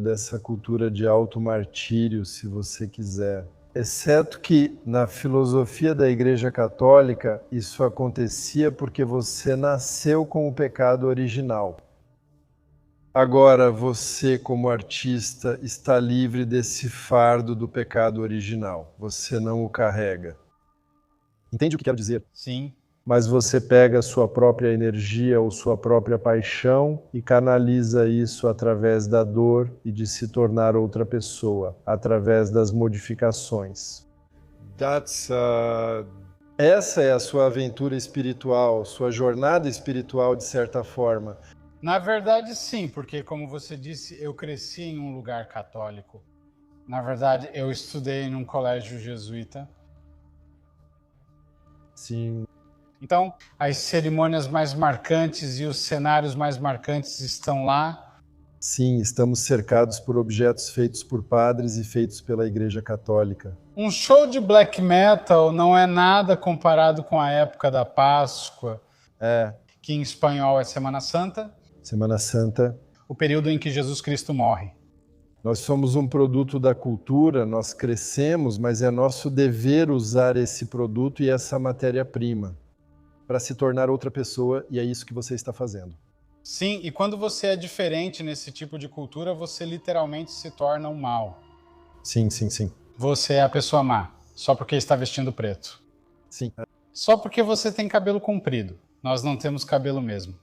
de auto-martírio, se você quiser. Exceto que na filosofia da Igreja Católica isso acontecia porque você nasceu com o pecado original. Agora você, como artista, está livre desse fardo do pecado original. Você não o carrega. Entende o que quero dizer? Sim. Mas você pega a sua própria energia ou sua própria paixão e canaliza isso através da dor e de se tornar outra pessoa, através das modificações. Essa é a sua aventura espiritual, sua jornada espiritual de certa forma. Na verdade, sim, porque como você disse, eu cresci em um lugar católico. Na verdade, eu estudei num colégio jesuíta. Sim. Então, as cerimônias mais marcantes e os cenários mais marcantes estão lá. Sim, estamos cercados por objetos feitos por padres e feitos pela Igreja Católica. Um show de black metal não é nada comparado com a época da Páscoa, que em espanhol é Semana Santa. Semana Santa. O período em que Jesus Cristo morre. Nós somos um produto da cultura, nós crescemos, mas é nosso dever usar esse produto e essa matéria-prima para se tornar outra pessoa, e é isso que você está fazendo. Sim, e quando você é diferente nesse tipo de cultura, você literalmente se torna um mal. Sim, sim, sim. Você é a pessoa má, só porque está vestindo preto. Sim. Só porque você tem cabelo comprido. Nós não temos cabelo mesmo.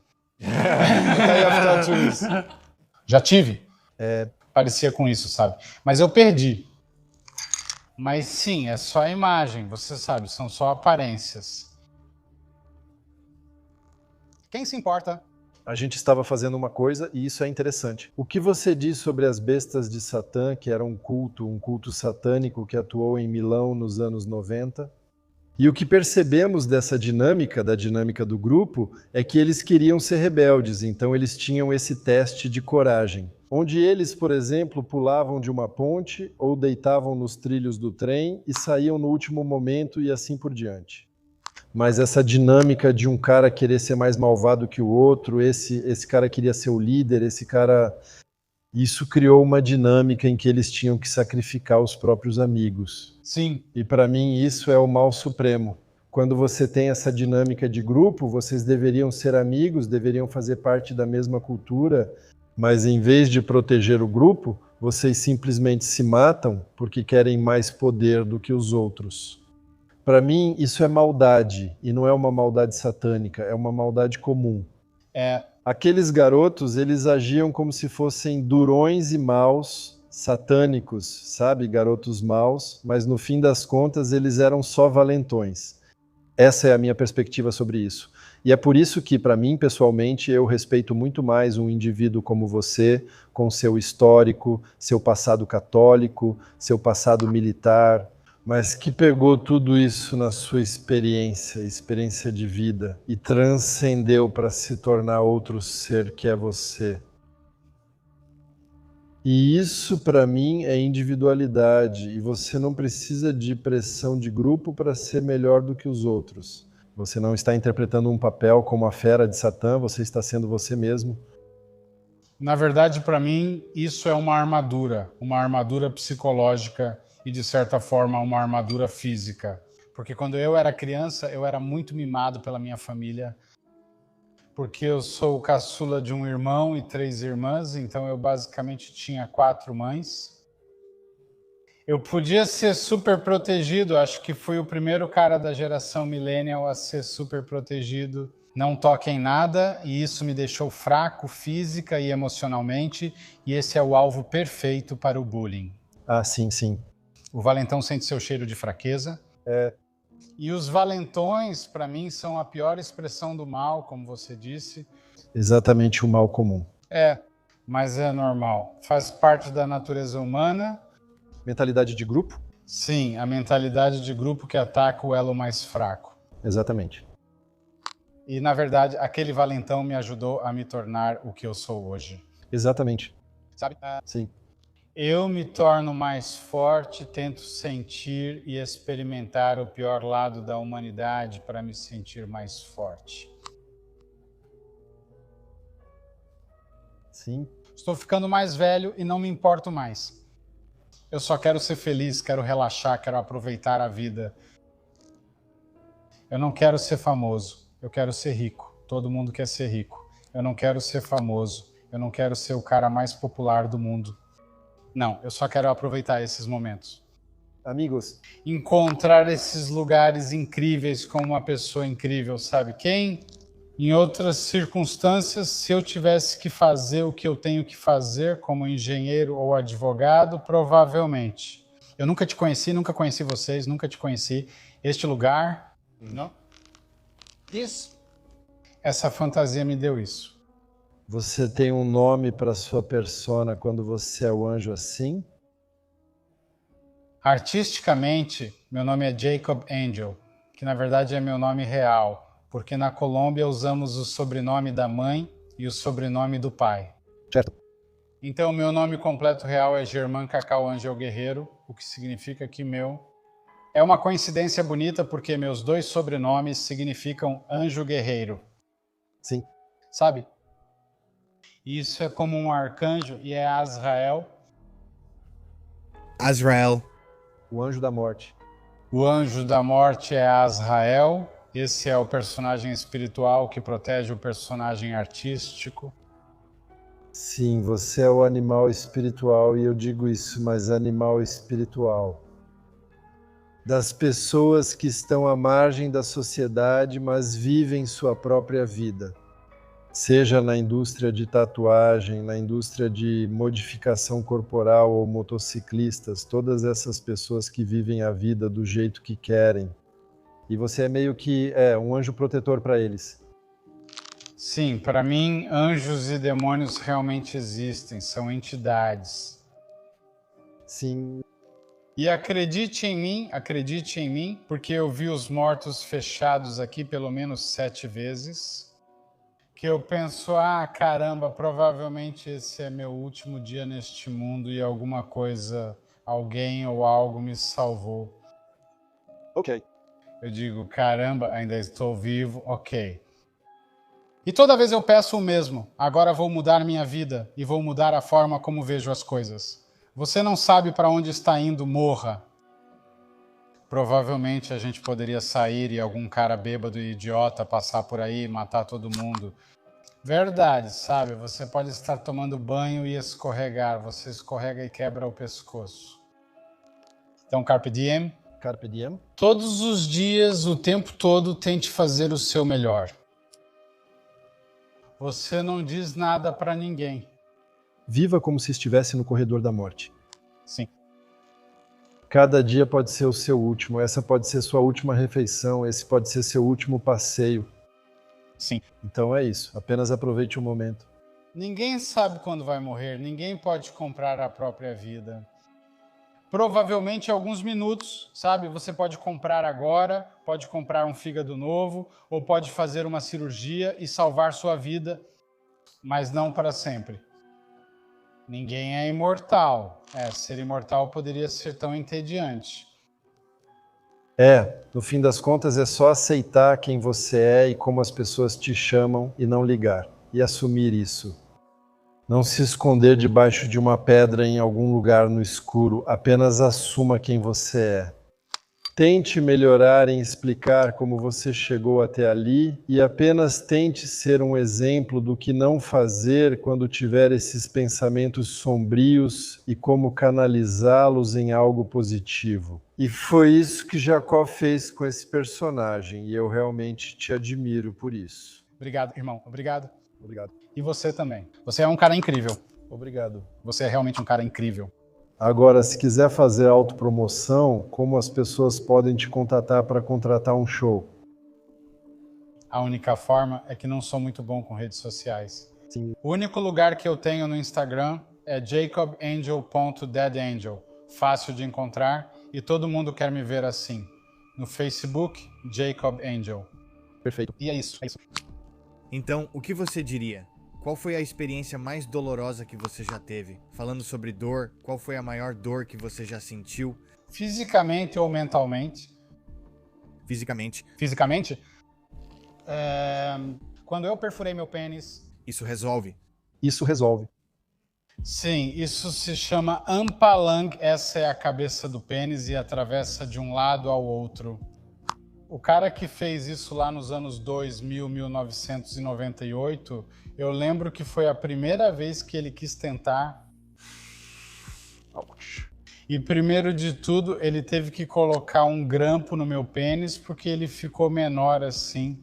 Já tive? Parecia com isso, sabe? Mas eu perdi. Mas sim, é só a imagem, você sabe, são só aparências. Quem se importa? A gente estava fazendo uma coisa e isso é interessante. O que você diz sobre as bestas de Satã, que era um culto satânico que atuou em Milão nos anos 90? E o que percebemos dessa dinâmica, da dinâmica do grupo, é que eles queriam ser rebeldes, então eles tinham esse teste de coragem. Onde eles, por exemplo, pulavam de uma ponte ou deitavam nos trilhos do trem e saíam no último momento e assim por diante. Mas essa dinâmica de um cara querer ser mais malvado que o outro, esse cara queria ser o líder, isso criou uma dinâmica em que eles tinham que sacrificar os próprios amigos. Sim. E para mim isso é o mal supremo. Quando você tem essa dinâmica de grupo, vocês deveriam ser amigos, deveriam fazer parte da mesma cultura, mas em vez de proteger o grupo, vocês simplesmente se matam porque querem mais poder do que os outros. Para mim, isso é maldade, e não é uma maldade satânica, é uma maldade comum. Aqueles garotos, eles agiam como se fossem durões e maus, satânicos, sabe? Garotos maus, mas no fim das contas eles eram só valentões. Essa é a minha perspectiva sobre isso. E é por isso que, para mim, pessoalmente, eu respeito muito mais um indivíduo como você, com seu histórico, seu passado católico, seu passado militar, mas que pegou tudo isso na sua experiência de vida, e transcendeu para se tornar outro ser que é você. E isso, para mim, é individualidade, e você não precisa de pressão de grupo para ser melhor do que os outros. Você não está interpretando um papel como a fera de Satã, você está sendo você mesmo. Na verdade, para mim, isso é uma armadura psicológica e, de certa forma, uma armadura física. Porque quando eu era criança, eu era muito mimado pela minha família. porque eu sou o caçula de um irmão e 3 irmãs, então eu basicamente tinha 4 mães. Eu podia ser super protegido, acho que fui o primeiro cara da geração millennial a ser super protegido. Não toque em nada, e isso me deixou fraco física e emocionalmente, e esse é o alvo perfeito para o bullying. Ah, sim, sim. O valentão sente seu cheiro de fraqueza. E os valentões, para mim, são a pior expressão do mal, como você disse. Exatamente o mal comum. Mas é normal. Faz parte da natureza humana. Mentalidade de grupo? Sim, a mentalidade de grupo que ataca o elo mais fraco. Exatamente. E, na verdade, aquele valentão me ajudou a me tornar o que eu sou hoje. Exatamente. Sabe? Sim. Eu me torno mais forte, tento sentir e experimentar o pior lado da humanidade para me sentir mais forte. Sim. Estou ficando mais velho e não me importo mais. Eu só quero ser feliz, quero relaxar, quero aproveitar a vida. Eu não quero ser famoso, eu quero ser rico. Todo mundo quer ser rico. Eu não quero ser famoso, eu não quero ser o cara mais popular do mundo. Não, eu só quero aproveitar esses momentos. Amigos. Encontrar esses lugares incríveis com uma pessoa incrível, sabe quem? Em outras circunstâncias, se eu tivesse que fazer o que eu tenho que fazer como engenheiro ou advogado, provavelmente. Eu nunca te conheci, nunca conheci vocês, nunca te conheci. Este lugar, não? Isso. Essa fantasia me deu isso. Você tem um nome para sua persona quando você é o anjo assim? Artisticamente, meu nome é Jacob Angel, que na verdade é meu nome real, porque na Colômbia usamos o sobrenome da mãe e o sobrenome do pai. Certo. Então, meu nome completo real é Germán Cacau Angel Guerreiro, o que significa que meu... É uma coincidência bonita porque meus 2 sobrenomes significam anjo guerreiro. Sim. Sabe? Isso é como um arcanjo e é Azrael. Azrael. O anjo da morte. O anjo da morte é Azrael. Esse é o personagem espiritual que protege o personagem artístico. Sim, você é o animal espiritual, e eu digo isso, mas animal espiritual. Das pessoas que estão à margem da sociedade, mas vivem sua própria vida. Seja na indústria de tatuagem, na indústria de modificação corporal ou motociclistas, todas essas pessoas que vivem a vida do jeito que querem. E você é meio que um anjo protetor para eles. Sim, para mim, anjos e demônios realmente existem, são entidades. Sim. E acredite em mim, porque eu vi os mortos fechados aqui pelo menos 7 vezes. Que eu penso, caramba, provavelmente esse é meu último dia neste mundo e alguma coisa, alguém ou algo me salvou. Ok. Eu digo, caramba, ainda estou vivo, ok. E toda vez eu peço o mesmo, agora vou mudar minha vida e vou mudar a forma como vejo as coisas. Você não sabe para onde está indo, morra. Provavelmente a gente poderia sair e algum cara bêbado e idiota passar por aí e matar todo mundo. Verdade, sabe? Você pode estar tomando banho e escorregar. Você escorrega e quebra o pescoço. Então, carpe diem. Carpe diem. Todos os dias, o tempo todo, tente fazer o seu melhor. Você não diz nada para ninguém. Viva como se estivesse no corredor da morte. Sim. Cada dia pode ser o seu último. Essa pode ser sua última refeição. Esse pode ser seu último passeio. Sim. Então é isso. Apenas aproveite o momento. Ninguém sabe quando vai morrer. Ninguém pode comprar a própria vida. Provavelmente alguns minutos, sabe? Você pode comprar agora, pode comprar um fígado novo, ou pode fazer uma cirurgia e salvar sua vida, mas não para sempre. Ninguém é imortal. Ser imortal poderia ser tão entediante. No fim das contas é só aceitar quem você é e como as pessoas te chamam e não ligar. E assumir isso. Não se esconder debaixo de uma pedra em algum lugar no escuro, apenas assuma quem você é. Tente melhorar em explicar como você chegou até ali e apenas tente ser um exemplo do que não fazer quando tiver esses pensamentos sombrios e como canalizá-los em algo positivo. E foi isso que Jacó fez com esse personagem, e eu realmente te admiro por isso. Obrigado, irmão. Obrigado. Obrigado. E você também. Você é um cara incrível. Obrigado. Você é realmente um cara incrível. Agora, se quiser fazer autopromoção, como as pessoas podem te contatar para contratar um show? A única forma é que não sou muito bom com redes sociais. Sim. O único lugar que eu tenho no Instagram é jacobangel.deadangel. Fácil de encontrar e todo mundo quer me ver assim. No Facebook, Jacob Angel. Perfeito. E é isso. Então, o que você diria? Qual foi a experiência mais dolorosa que você já teve? Falando sobre dor, qual foi a maior dor que você já sentiu? Fisicamente ou mentalmente? Fisicamente. Fisicamente? Quando eu perfurei meu pênis. Isso resolve. Isso resolve. Sim, isso se chama ampalang. Essa é a cabeça do pênis e atravessa de um lado ao outro. O cara que fez isso lá nos anos 2000, 1998, eu lembro que foi a primeira vez que ele quis tentar. Ouch. E primeiro de tudo, ele teve que colocar um grampo no meu pênis porque ele ficou menor assim.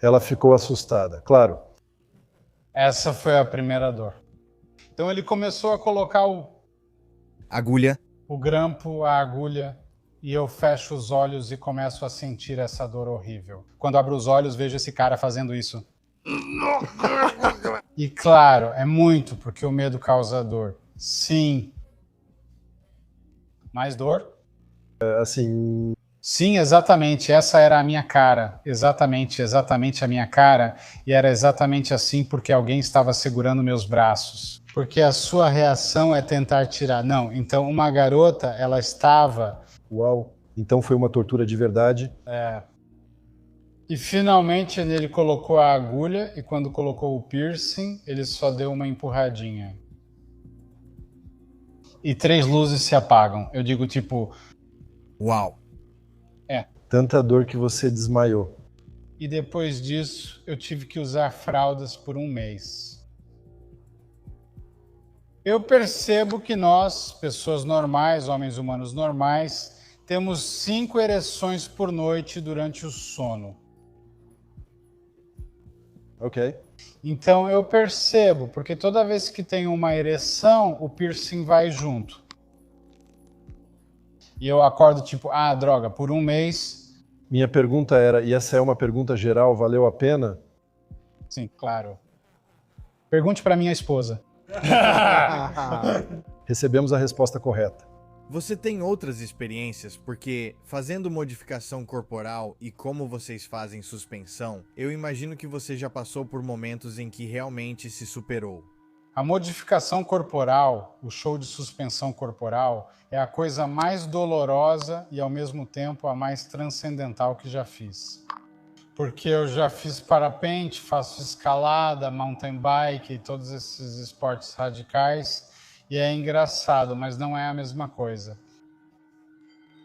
Ela ficou assustada, claro. Essa foi a primeira dor. Então ele começou a colocar Agulha. o grampo, a agulha, e eu fecho os olhos e começo a sentir essa dor horrível. Quando abro os olhos, vejo esse cara fazendo isso. E claro, é muito, porque o medo causa dor. Sim. Mais dor? Assim, Sim, exatamente. Essa era a minha cara. Exatamente a minha cara. E era exatamente assim porque alguém estava segurando meus braços. Porque a sua reação é tentar tirar. Não, então uma garota, ela estava... uau. Então foi uma tortura de verdade. E finalmente ele colocou a agulha e quando colocou o piercing, ele só deu uma empurradinha. E 3 luzes se apagam. Eu digo tipo... Uau. Tanta dor que você desmaiou. E depois disso, eu tive que usar fraldas por 1 mês. Eu percebo que nós, pessoas normais, homens humanos normais, temos 5 ereções por noite durante o sono. Ok. Então eu percebo, porque toda vez que tem uma ereção, o piercing vai junto. E eu acordo tipo, droga, por 1 mês... Minha pergunta era, e essa é uma pergunta geral, valeu a pena? Sim, claro. Pergunte para minha esposa. Recebemos a resposta correta. Você tem outras experiências, porque fazendo modificação corporal e como vocês fazem suspensão, eu imagino que você já passou por momentos em que realmente se superou. A modificação corporal, o show de suspensão corporal, é a coisa mais dolorosa e ao mesmo tempo a mais transcendental que já fiz. Porque eu já fiz parapente, faço escalada, mountain bike e todos esses esportes radicais e é engraçado, mas não é a mesma coisa.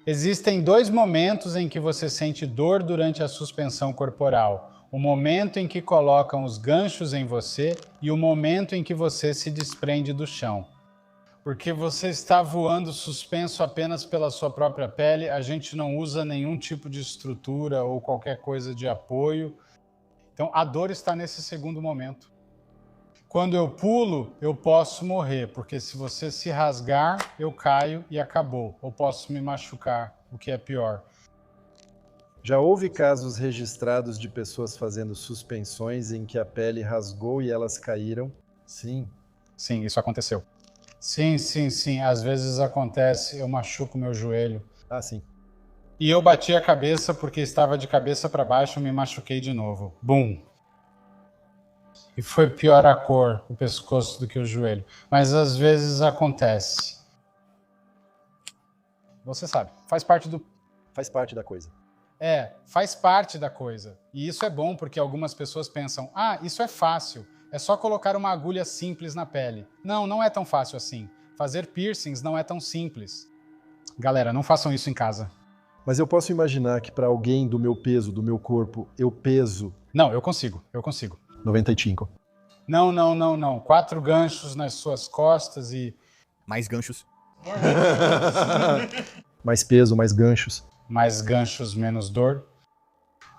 Existem 2 momentos em que você sente dor durante a suspensão corporal. O momento em que colocam os ganchos em você e o momento em que você se desprende do chão. Porque você está voando suspenso apenas pela sua própria pele, a gente não usa nenhum tipo de estrutura ou qualquer coisa de apoio. Então a dor está nesse segundo momento. Quando eu pulo, eu posso morrer, porque se você se rasgar, eu caio e acabou. Ou posso me machucar, o que é pior. Já houve casos registrados de pessoas fazendo suspensões em que a pele rasgou e elas caíram? Sim. Sim, isso aconteceu. Sim. Às vezes acontece, eu machuco meu joelho. Ah, sim. E eu bati a cabeça porque estava de cabeça para baixo e me machuquei de novo. Bum! E foi pior a cor, o pescoço, do que o joelho. Mas às vezes acontece. Você sabe, faz parte da coisa. Faz parte da coisa. E isso é bom porque algumas pessoas pensam, isso é fácil, é só colocar uma agulha simples na pele. Não, não é tão fácil assim. Fazer piercings não é tão simples. Galera, não façam isso em casa. Mas eu posso imaginar que para alguém do meu peso, do meu corpo, eu peso Não, eu consigo. 95. Não. 4 ganchos nas suas costas e Mais ganchos. Mais peso, mais ganchos. mais ganchos, menos dor.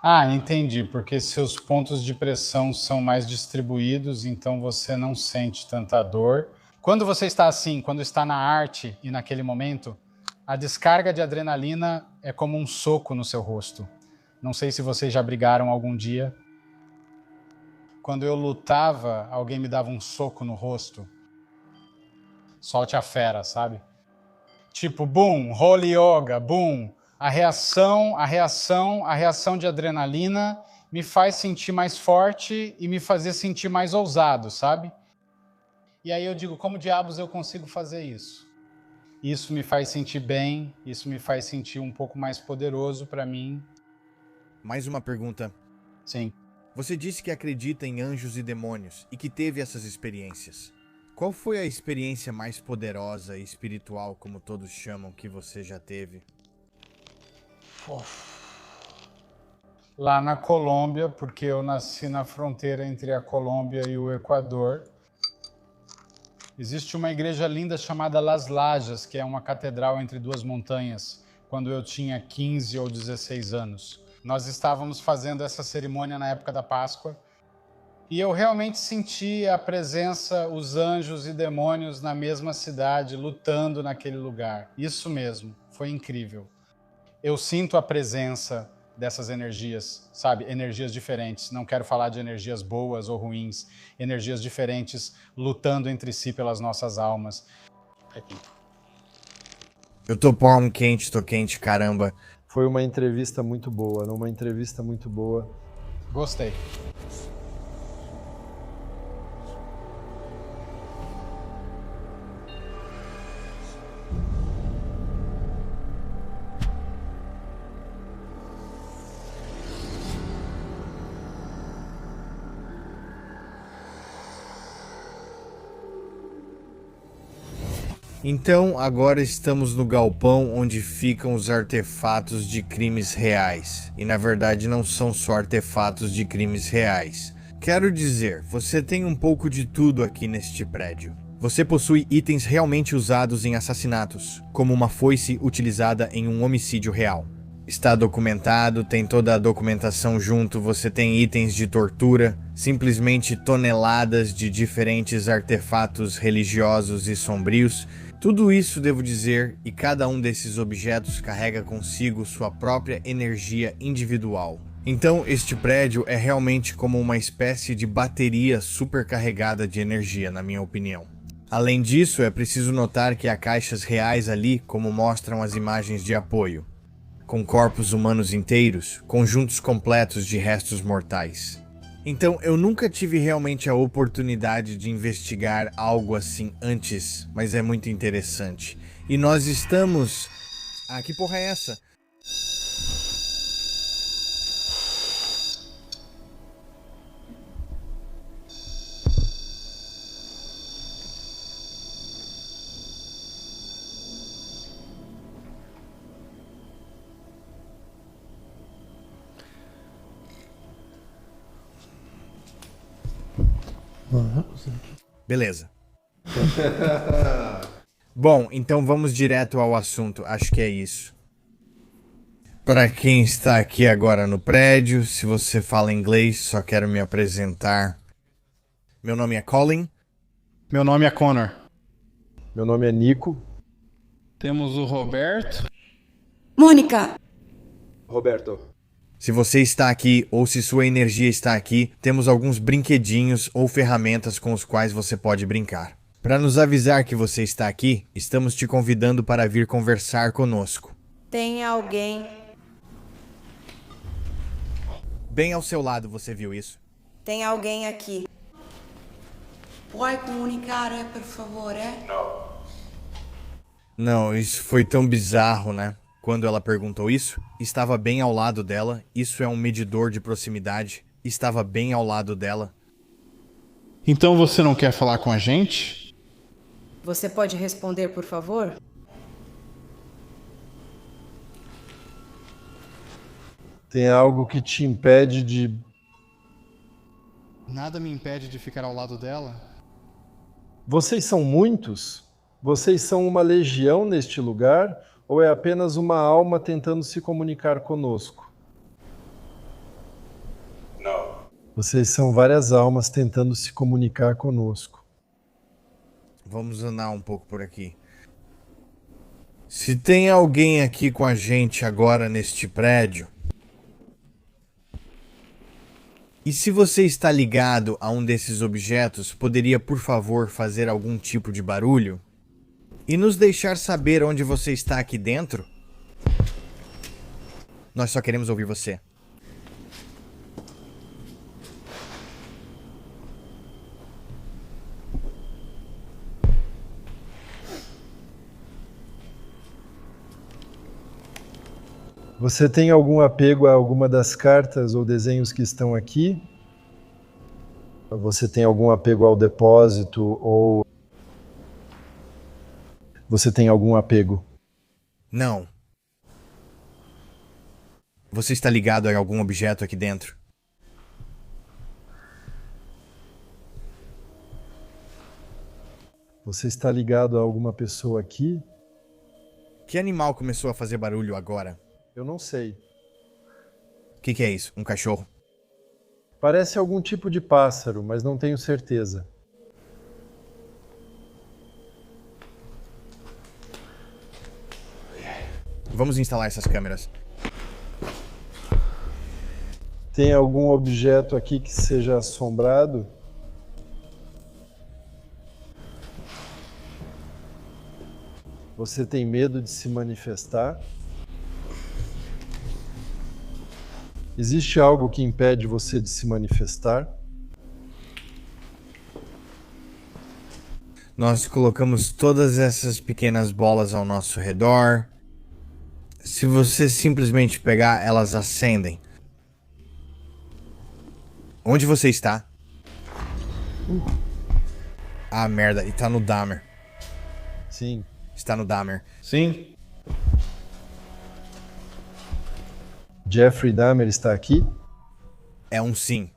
Ah, entendi, porque seus pontos de pressão são mais distribuídos, então você não sente tanta dor. Quando você está assim, quando está na arte e naquele momento, a descarga de adrenalina é como um soco no seu rosto. Não sei se vocês já brigaram algum dia. Quando eu lutava, alguém me dava um soco no rosto. Solte a fera, sabe? Tipo, boom, Holy Yoga, boom. A reação de adrenalina me faz sentir mais forte e me fazer sentir mais ousado, sabe? E aí eu digo, como diabos eu consigo fazer isso? Isso me faz sentir bem, isso me faz sentir um pouco mais poderoso pra mim. Mais uma pergunta. Sim. Você disse que acredita em anjos e demônios e que teve essas experiências. Qual foi a experiência mais poderosa e espiritual, como todos chamam, que você já teve? Lá na Colômbia, porque eu nasci na fronteira entre a Colômbia e o Equador, existe uma igreja linda chamada Las Lajas, que é uma catedral entre duas montanhas, quando eu tinha 15 ou 16 anos. Nós estávamos fazendo essa cerimônia na época da Páscoa e eu realmente senti a presença, os anjos e demônios na mesma cidade, lutando naquele lugar. Isso mesmo, foi incrível. Eu sinto a presença dessas energias, sabe? Energias diferentes. Não quero falar de energias boas ou ruins. Energias diferentes lutando entre si pelas nossas almas. Eu tô palmo quente, tô quente, caramba. Foi uma entrevista muito boa, Gostei. Então, agora estamos no galpão onde ficam os artefatos de crimes reais. E na verdade não são só artefatos de crimes reais. Quero dizer, você tem um pouco de tudo aqui neste prédio. Você possui itens realmente usados em assassinatos, como uma foice utilizada em um homicídio real. Está documentado, tem toda a documentação junto, você tem itens de tortura, simplesmente toneladas de diferentes artefatos religiosos e sombrios. Tudo isso, devo dizer, e cada um desses objetos carrega consigo sua própria energia individual. Então, este prédio é realmente como uma espécie de bateria supercarregada de energia, na minha opinião. Além disso, é preciso notar que há caixas reais ali, como mostram as imagens de apoio, com corpos humanos inteiros, conjuntos completos de restos mortais. Então, eu nunca tive realmente a oportunidade de investigar algo assim antes, mas é muito interessante. E nós estamos... Ah, que porra é essa? Beleza. Bom, então vamos direto ao assunto. Acho que é isso. Para quem está aqui agora no prédio, se você fala inglês, só quero me apresentar. Meu nome é Colin. Meu nome é Connor. Meu nome é Nico. Temos o Roberto. Mônica! Roberto. Se você está aqui ou se sua energia está aqui, temos alguns brinquedinhos ou ferramentas com os quais você pode brincar. Para nos avisar que você está aqui, estamos te convidando para vir conversar conosco. Tem alguém? Bem ao seu lado, você viu isso? Tem alguém aqui? Puoi comunicare, per favore? Não, isso foi tão bizarro, né? Quando ela perguntou isso, estava bem ao lado dela. Isso é um medidor de proximidade. Estava bem ao lado dela. Então você não quer falar com a gente? Você pode responder, por favor? Tem algo que te impede de... Nada me impede de ficar ao lado dela. Vocês são muitos? Vocês são uma legião neste lugar? Ou é apenas uma alma tentando se comunicar conosco? Não. Vocês são várias almas tentando se comunicar conosco. Vamos andar um pouco por aqui. Se tem alguém aqui com a gente agora neste prédio, e se você está ligado a um desses objetos, poderia, por favor, fazer algum tipo de barulho? E nos deixar saber onde você está aqui dentro? Nós só queremos ouvir você. Você tem algum apego a alguma das cartas ou desenhos que estão aqui? Você tem algum apego ao depósito ou... Você tem algum apego? Não. Você está ligado a algum objeto aqui dentro? Você está ligado a alguma pessoa aqui? Que animal começou a fazer barulho agora? Eu não sei. O que é isso? Um cachorro? Parece algum tipo de pássaro, mas não tenho certeza. Vamos instalar essas câmeras. Tem algum objeto aqui que seja assombrado? Você tem medo de se manifestar? Existe algo que impede você de se manifestar? Nós colocamos todas essas pequenas bolas ao nosso redor. Se você simplesmente pegar, elas acendem. Onde você está? Ah, merda. E tá no Dahmer. Sim. Está no Dahmer. Sim. Jeffrey Dahmer está aqui? É um sim.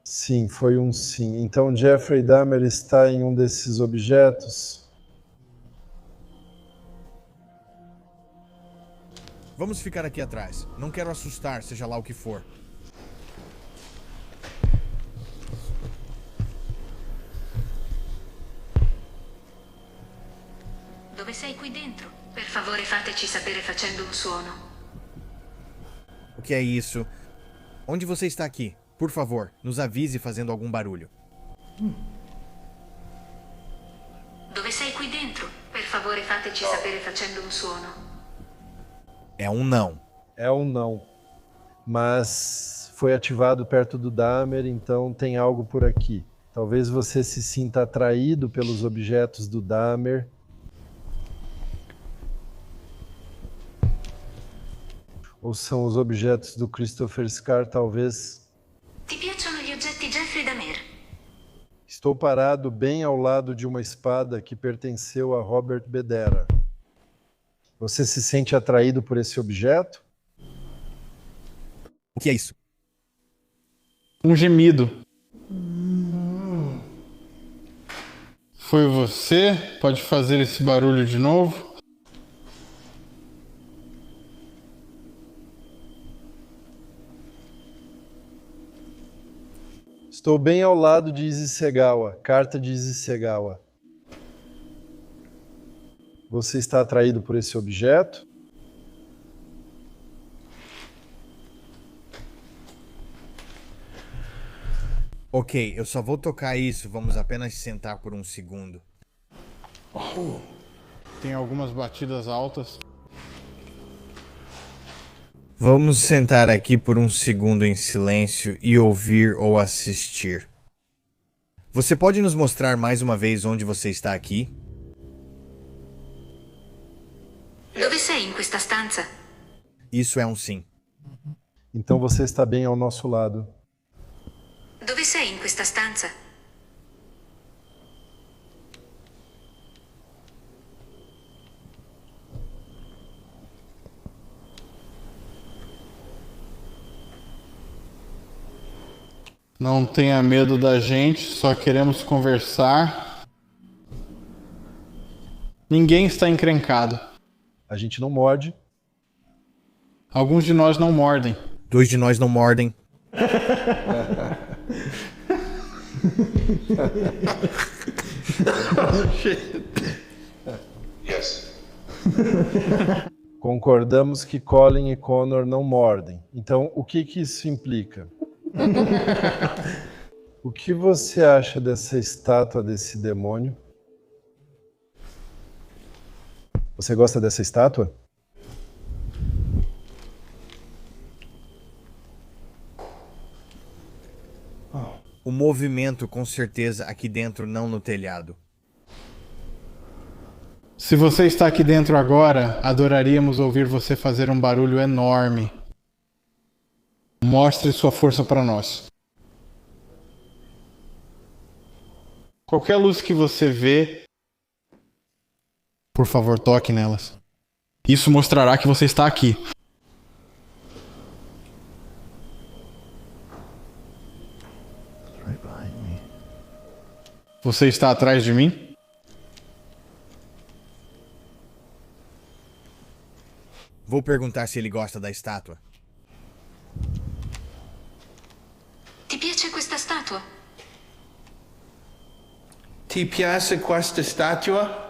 Sim, foi um sim. Então Jeffrey Dahmer está em um desses objetos? Vamos ficar aqui atrás. Não quero assustar, seja lá o que for. Dove sei qui dentro? Per favore fateci sapere facendo un suono. O que é isso? Onde você está aqui? Por favor, nos avise fazendo algum barulho. Dove sei qui dentro? Per favore fateci sapere facendo un suono. É um não. É um não. Mas foi ativado perto do Dahmer, então tem algo por aqui. Talvez você se sinta atraído pelos objetos do Dahmer. Ou são os objetos do Christopher Scar, talvez. Ti piacciono gli oggetti Jeffrey Dahmer? Estou parado bem ao lado de uma espada que pertenceu a Robert Bedera. Você se sente atraído por esse objeto? O que é isso? Um gemido. Foi você? Pode fazer esse barulho de novo? Estou bem ao lado de Izisegawa, carta de Izisegawa. Você está atraído por esse objeto? Ok, eu só vou tocar isso. Vamos apenas sentar por um segundo. Tem algumas batidas altas. Vamos sentar aqui por um segundo em silêncio e ouvir ou assistir. Você pode nos mostrar mais uma vez onde você está aqui? Dove sei in questa stanza? Isso é um sim. Então você está bem ao nosso lado. Dove sei in questa stanza? Não tenha medo da gente, só queremos conversar. Ninguém está encrencado. A gente não morde. Alguns de nós não mordem. 2 de nós não mordem. Concordamos que Colin e Connor não mordem. Então, o que isso implica? O que você acha dessa estátua desse demônio? Você gosta dessa estátua? O movimento, com certeza, aqui dentro, não no telhado. Se você está aqui dentro agora, adoraríamos ouvir você fazer um barulho enorme. Mostre sua força para nós. Qualquer luz que você vê, por favor, toque nelas. Isso mostrará que você está aqui. Você está atrás de mim? Vou perguntar se ele gosta da estátua. Ti piace questa statua? Ti piace questa statua?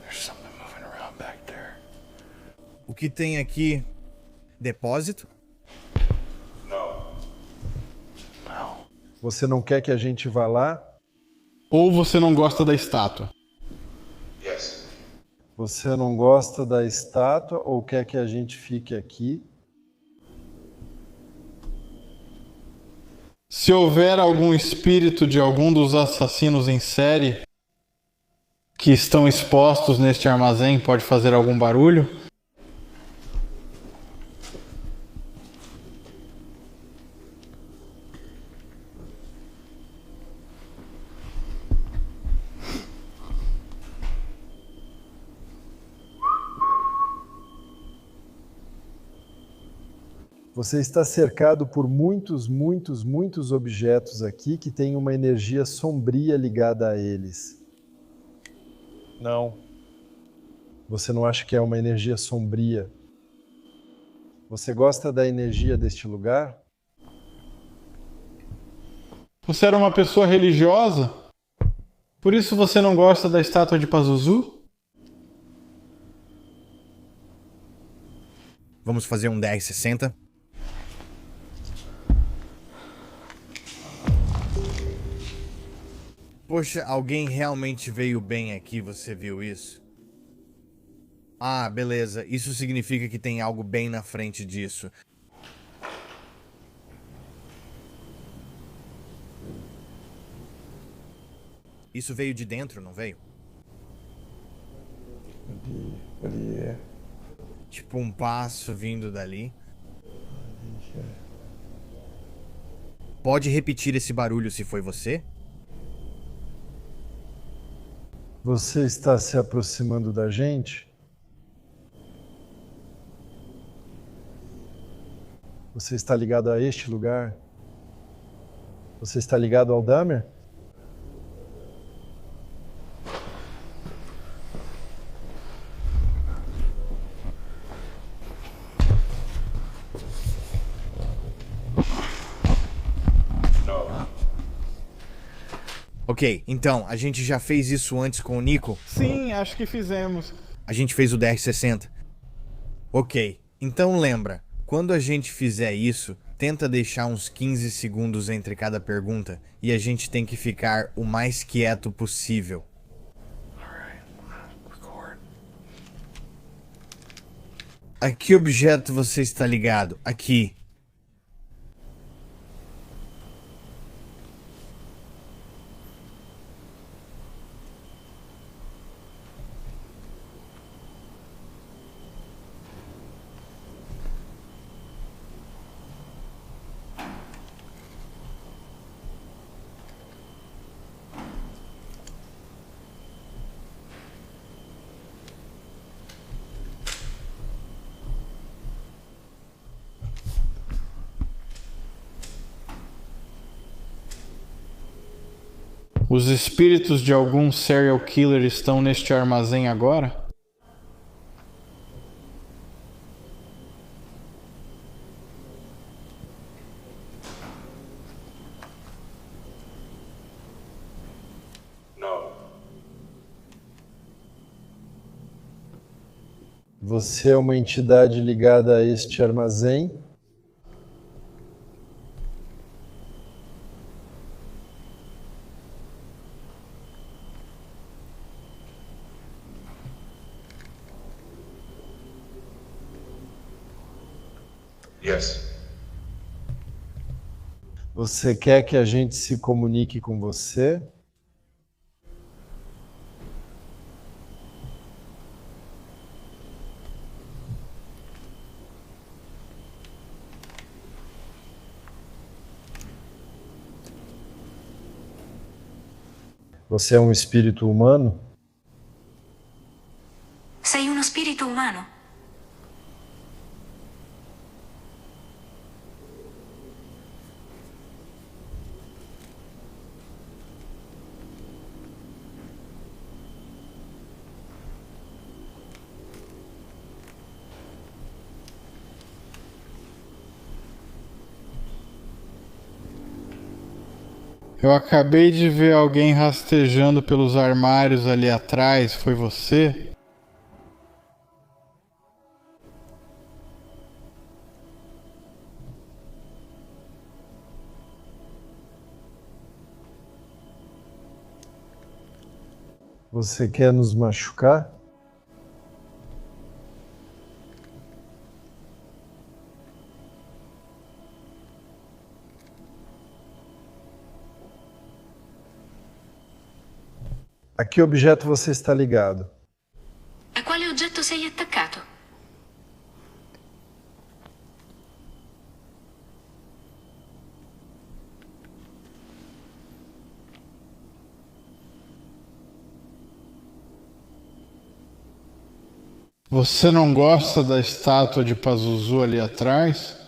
There's something moving around back there. O que tem aqui? Depósito? Você não quer que a gente vá lá? Ou você não gosta da estátua? Você não gosta da estátua ou quer que a gente fique aqui? Se houver algum espírito de algum dos assassinos em série que estão expostos neste armazém, pode fazer algum barulho? Você está cercado por muitos objetos aqui que têm uma energia sombria ligada a eles. Não. Você não acha que é uma energia sombria? Você gosta da energia deste lugar? Você era uma pessoa religiosa? Por isso você não gosta da estátua de Pazuzu? Vamos fazer um 10-60? Poxa, alguém realmente veio bem aqui, você viu isso? Ah, beleza. Isso significa que tem algo bem na frente disso. Isso veio de dentro, não veio? Tipo um passo vindo dali. Pode repetir esse barulho se foi você? Você está se aproximando da gente? Você está ligado a este lugar? Você está ligado ao Dahmer? Ok, então, a gente já fez isso antes com o Nico? Sim, acho que fizemos. A gente fez o DR-60. Ok, então lembra, quando a gente fizer isso, tenta deixar uns 15 segundos entre cada pergunta e a gente tem que ficar o mais quieto possível. A que objeto você está ligado? Aqui. Os espíritos de algum serial killer estão neste armazém agora? Você é uma entidade ligada a este armazém? Yes. Você quer que a gente se comunique com você? Você é um espírito humano? Sei uno spirito umano? Eu acabei de ver alguém rastejando pelos armários ali atrás. Foi você? Você quer nos machucar? A que objeto você está ligado? A quale oggetto sei attaccato? Você não gosta da estátua de Pazuzu ali atrás?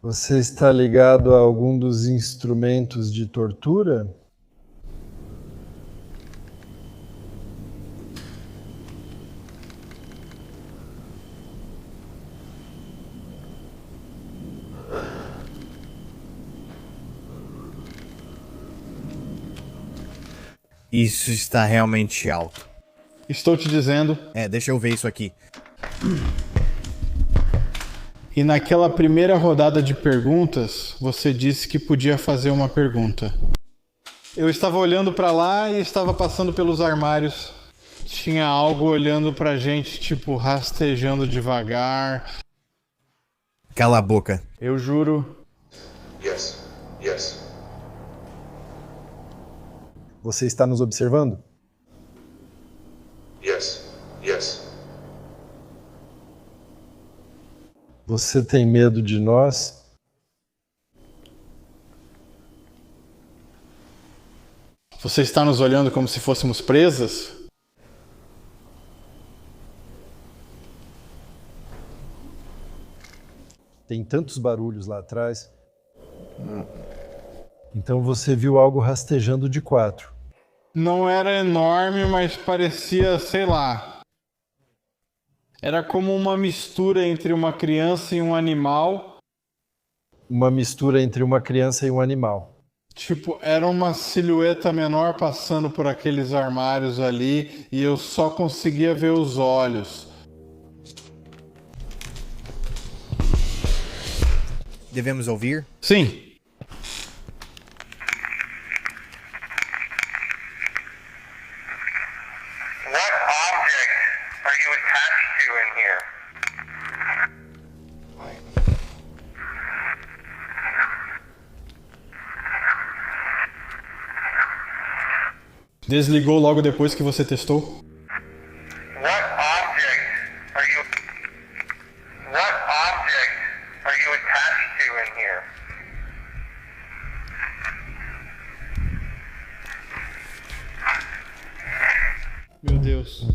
Você está ligado a algum dos instrumentos de tortura? Isso está realmente alto. Estou te dizendo. Deixa eu ver isso aqui. E naquela primeira rodada de perguntas, você disse que podia fazer uma pergunta. Eu estava olhando para lá e estava passando pelos armários. Tinha algo olhando pra gente, tipo, rastejando devagar. Cala a boca. Eu juro. Yes. Yes. Você está nos observando? Yes. Yes. Você tem medo de nós? Você está nos olhando como se fôssemos presas? Tem tantos barulhos lá atrás. Então você viu algo rastejando de 4. Não era enorme, mas parecia, sei lá. Era como uma mistura entre uma criança e um animal. Uma mistura entre uma criança e um animal. Tipo, era uma silhueta menor passando por aqueles armários ali e eu só conseguia ver os olhos. Devemos ouvir? Sim. What object are you attached to in here? Desligou logo depois que você testou? What object are you attached to in here? Meu Deus.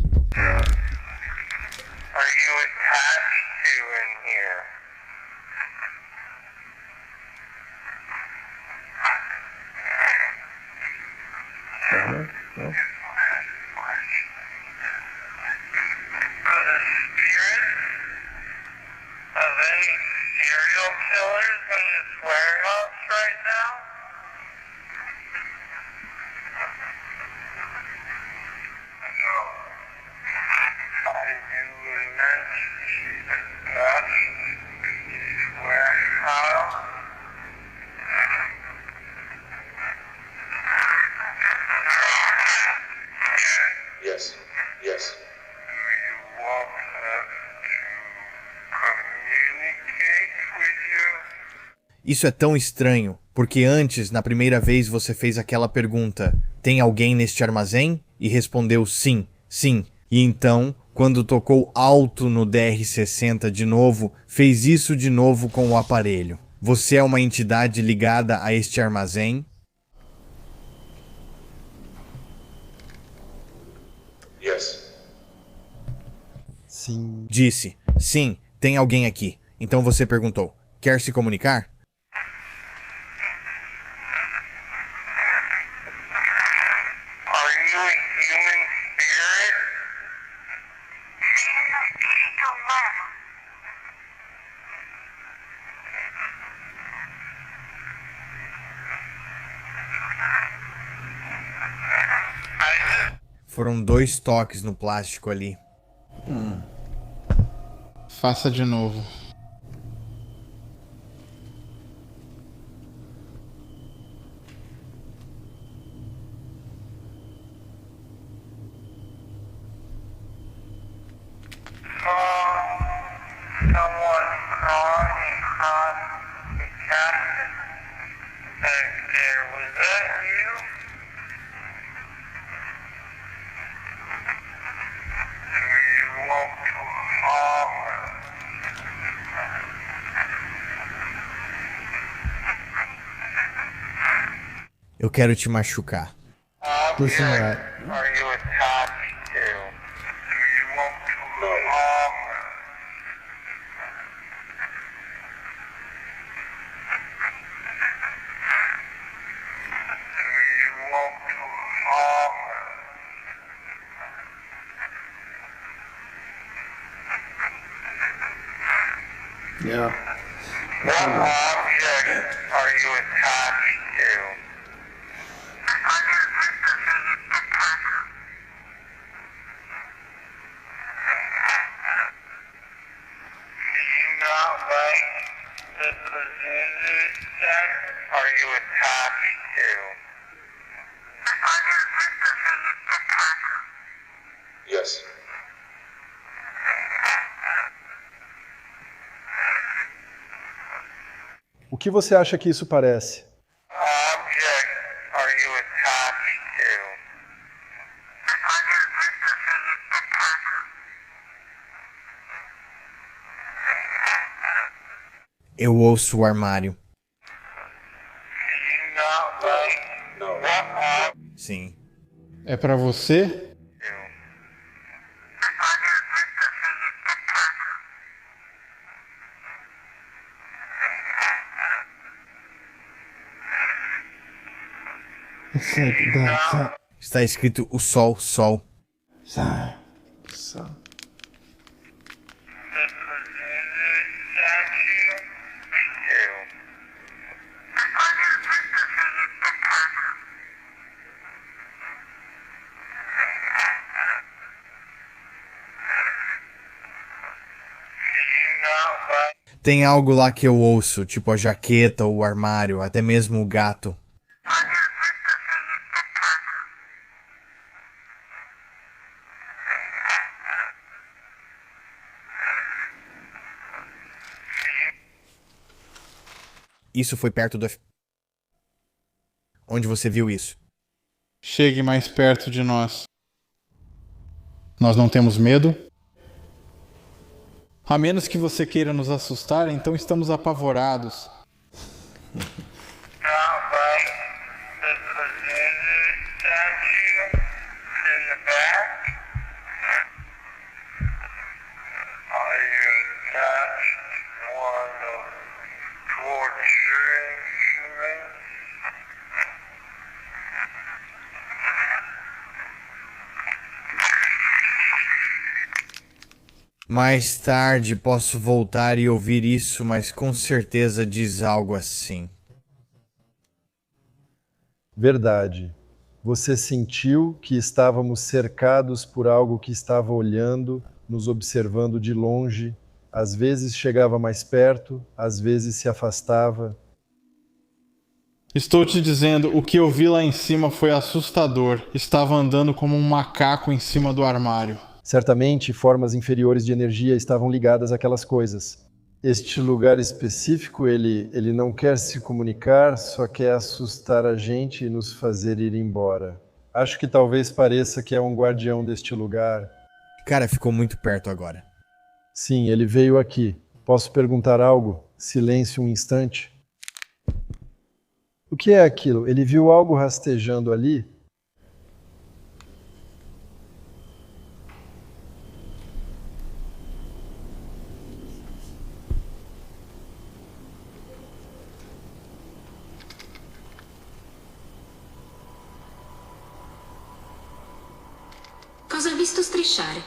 attached to in here? No? Are the spirits of any serial killers in this warehouse right now? No. I do mention that warehouse. Yes, yes. Do you want us to communicate with you? Isso é tão estranho, porque antes, na primeira vez, você fez aquela pergunta: tem alguém neste armazém? E respondeu sim, sim. E então, quando tocou alto no DR-60 de novo, fez isso de novo com o aparelho. Você é uma entidade ligada a este armazém? Yes. Sim. Disse, sim, tem alguém aqui. Então você perguntou, quer se comunicar? Are you a human spirit? Foram 2 toques no plástico ali. Faça de novo. Someone crawling across the cabin back there. Was that you? Do you want to harm us? Eu quero te machucar. Pushing right. Are you attached to? Do you want to harm us? Do you want to harm us? Yeah. What object are you attached to? Do you not like the Pazuzu set? Are you attached to? Yes. O que você acha que isso parece? Object are you attached to? Eu ouço o armário. Do you not like what object Sim. É pra você? Está escrito o sol, sol. the Pazuzu statue? To. Do you not like Tem algo lá que eu ouço, tipo a jaqueta, o armário, até mesmo o gato. Isso foi perto do... Onde você viu isso? Chegue mais perto de nós. Nós não temos medo? A menos que você queira nos assustar, então estamos apavorados. not like the Pazuzu statue in the back? Are you Mais tarde posso voltar e ouvir isso, mas com certeza diz algo assim. Verdade. Você sentiu que estávamos cercados por algo que estava olhando, nos observando de longe. Às vezes chegava mais perto, às vezes se afastava. Estou te dizendo, o que eu vi lá em cima foi assustador. Estava andando como um macaco em cima do armário. Certamente, formas inferiores de energia estavam ligadas àquelas coisas. Este lugar específico, ele não quer se comunicar, só quer assustar a gente e nos fazer ir embora. Acho que talvez pareça que é um guardião deste lugar. Cara, ficou muito perto agora. Sim, ele veio aqui. Posso perguntar algo? Silêncio um instante. O que é aquilo? Ele viu algo rastejando ali? Cosa ha visto strisciare?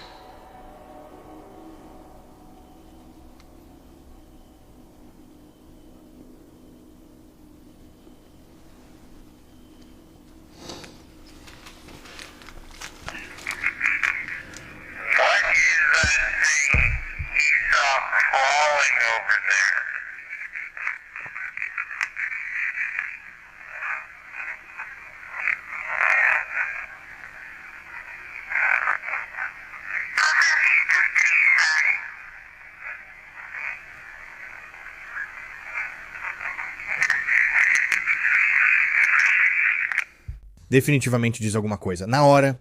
Definitivamente diz alguma coisa. Na hora.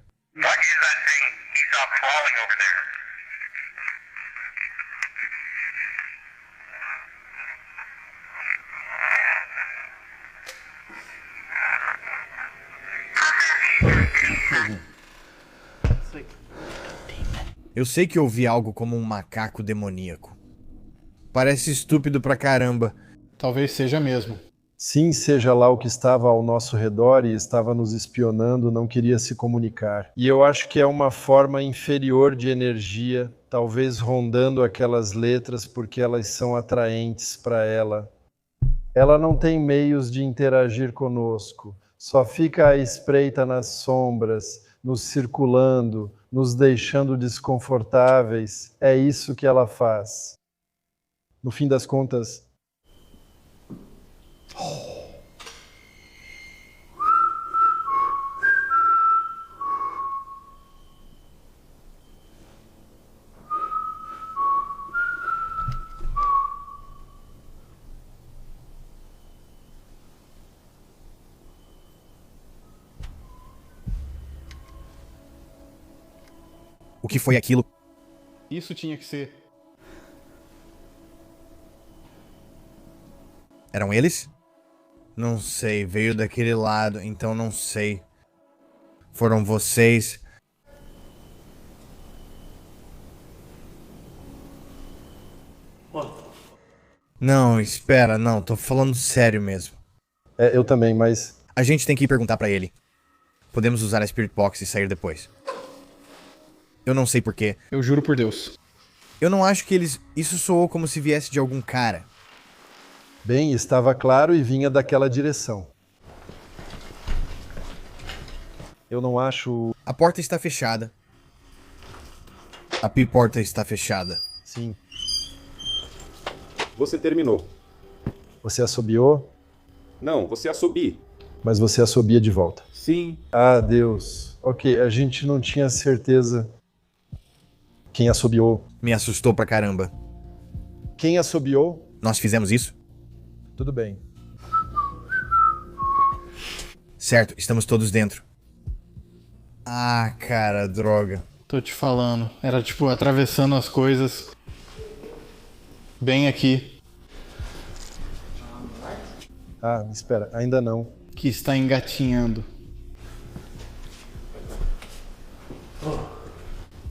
Eu sei que eu vi algo como um macaco demoníaco. Parece estúpido pra caramba. Talvez seja mesmo. Sim, seja lá o que estava ao nosso redor e estava nos espionando, não queria se comunicar. E eu acho que é uma forma inferior de energia, talvez rondando aquelas letras porque elas são atraentes para ela. Ela não tem meios de interagir conosco, só fica à espreita nas sombras, nos circulando, nos deixando desconfortáveis. É isso que ela faz. No fim das contas, O que foi aquilo? Isso tinha que ser. Eram eles? Não sei, veio daquele lado, então não sei. Foram vocês? Não, espera, não, tô falando sério mesmo. eu também, mas... A gente tem que ir perguntar pra ele. Podemos usar a Spirit Box e sair depois. Eu não sei porquê. Eu juro por Deus. Eu não acho que eles... Isso soou como se viesse de algum cara. Bem, estava claro e vinha daquela direção. Eu não acho... A porta está fechada. A porta está fechada. Sim. Você terminou. Você assobiou? Não, você assobie. Mas você assobia de volta. Sim. Ah, Deus. Ok, a gente não tinha certeza. Quem assobiou? Me assustou pra caramba. Quem assobiou? Nós fizemos isso? Tudo bem. Certo, estamos todos dentro. Ah, cara, droga. Tô te falando. Era tipo atravessando as coisas. Bem aqui. Ah, espera, ainda não. Que está engatinhando.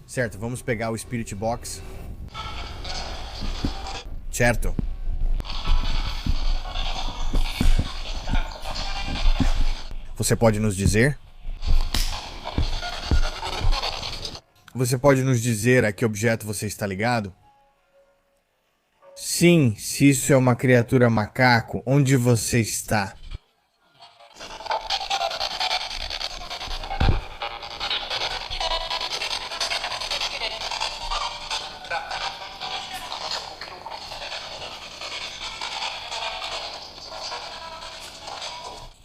Certo, vamos pegar o Spirit Box. Certo. Você pode nos dizer? Você pode nos dizer a que objeto você está ligado? Sim, se isso é uma criatura macaco, onde você está?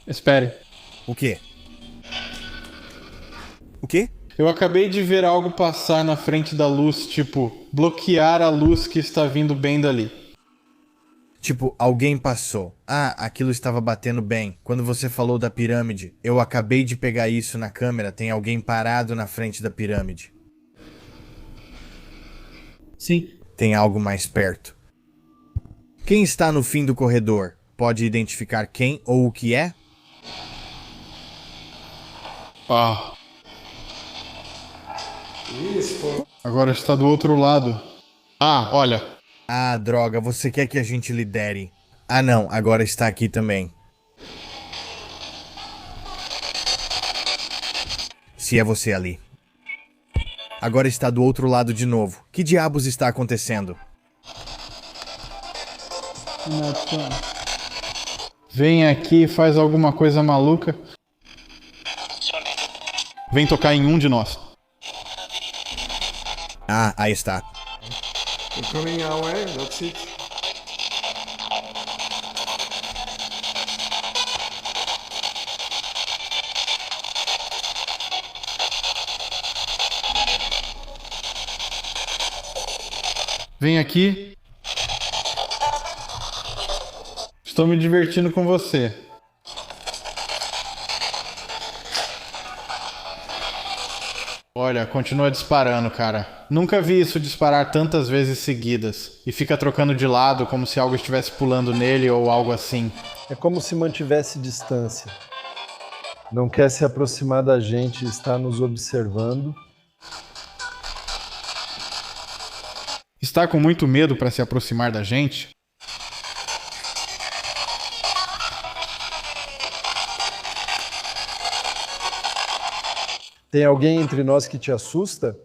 Espere. O quê? O quê? Eu acabei de ver algo passar na frente da luz, tipo, bloquear a luz que está vindo bem dali. Tipo, alguém passou. Ah, aquilo estava batendo bem. Quando você falou da pirâmide, eu acabei de pegar isso na câmera. Tem alguém parado na frente da pirâmide. Sim. Tem algo mais perto. Quem está no fim do corredor? Pode identificar quem ou o que é? Ah. Agora está do outro lado. Ah, olha. Ah, droga, você quer que a gente lidere? Ah não, agora está aqui também. Se é você ali. Agora está do outro lado de novo. Que diabos está acontecendo? Vem aqui e faz alguma coisa maluca. Vem tocar em um de nós. Ah, aí está. You're coming our way, that's it. Vem aqui. Estou me divertindo com você. Olha, continua disparando, cara. Nunca vi isso disparar tantas vezes seguidas. E fica trocando de lado como se algo estivesse pulando nele ou algo assim. É como se mantivesse distância. Não quer se aproximar da gente e está nos observando. Está com muito medo para se aproximar da gente? Tem alguém entre nós que te assusta?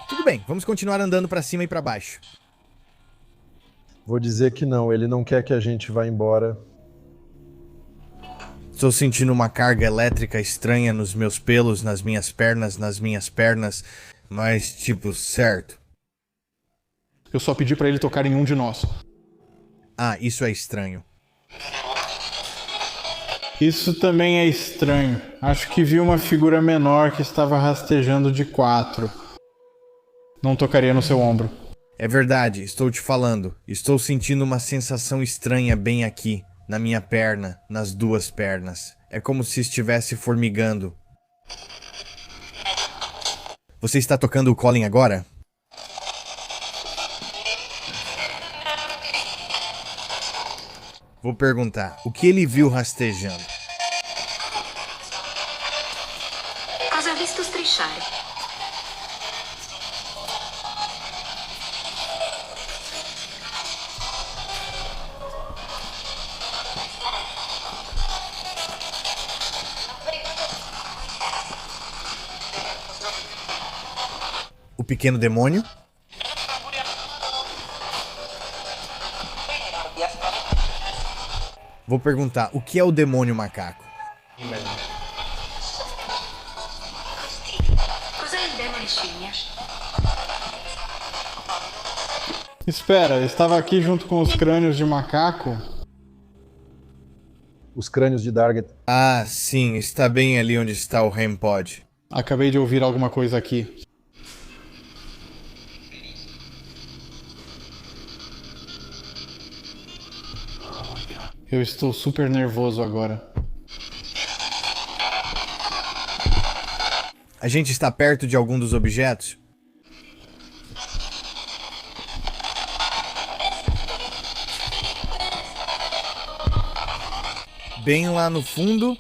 Tudo bem, vamos continuar andando para cima e para baixo. Vou dizer que não, ele não quer que a gente vá embora. Estou sentindo uma carga elétrica estranha nos meus pelos, nas minhas pernas, mas tipo, certo. Eu só pedi para ele tocar em um de nós. Ah, isso é estranho. Isso também é estranho. Acho que vi uma figura menor que estava rastejando de 4. Não tocaria no seu ombro. É verdade, estou te falando. Estou sentindo uma sensação estranha bem aqui, na minha perna, nas duas pernas. É como se estivesse formigando. Você está tocando o Colin agora? Vou perguntar, o que ele viu rastejando? Cosa ha visto strisciare? O pequeno demônio? Vou perguntar, o que é o demônio macaco? Cos'è il demone scimmia? Espera, eu estava aqui junto com os crânios de macaco. Os crânios de Darget. Ah, sim, está bem ali onde está o Rempod. Acabei de ouvir alguma coisa aqui. Eu estou super nervoso agora. A gente está perto de algum dos objetos? Bem lá no fundo.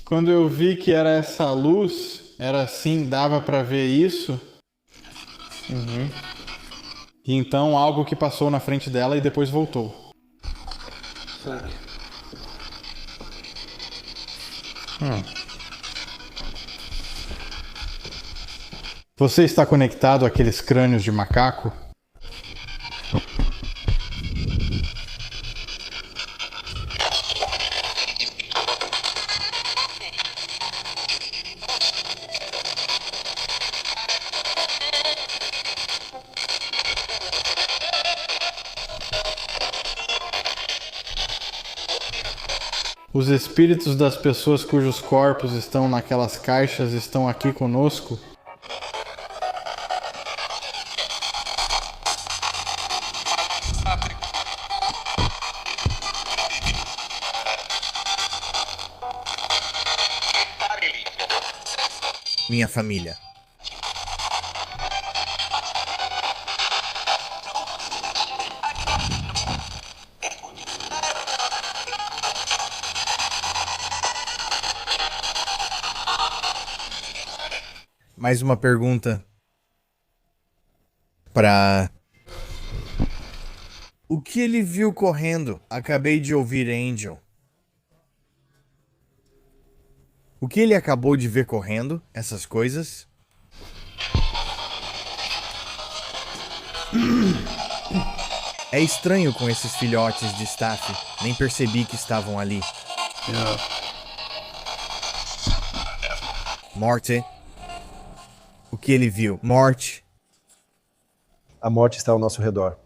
Quando eu vi que era essa luz, era assim, dava pra ver isso. E então algo que passou na frente dela e depois voltou. Você está conectado àqueles crânios de macaco? Os espíritos das pessoas cujos corpos estão naquelas caixas estão aqui conosco? Minha família. Mais uma pergunta para... O que ele viu correndo? Acabei de ouvir Angel. O que ele acabou de ver correndo? Essas coisas? É estranho com esses filhotes de staff. Nem percebi que estavam ali. Morte. O que ele viu? Morte. A morte está ao nosso redor.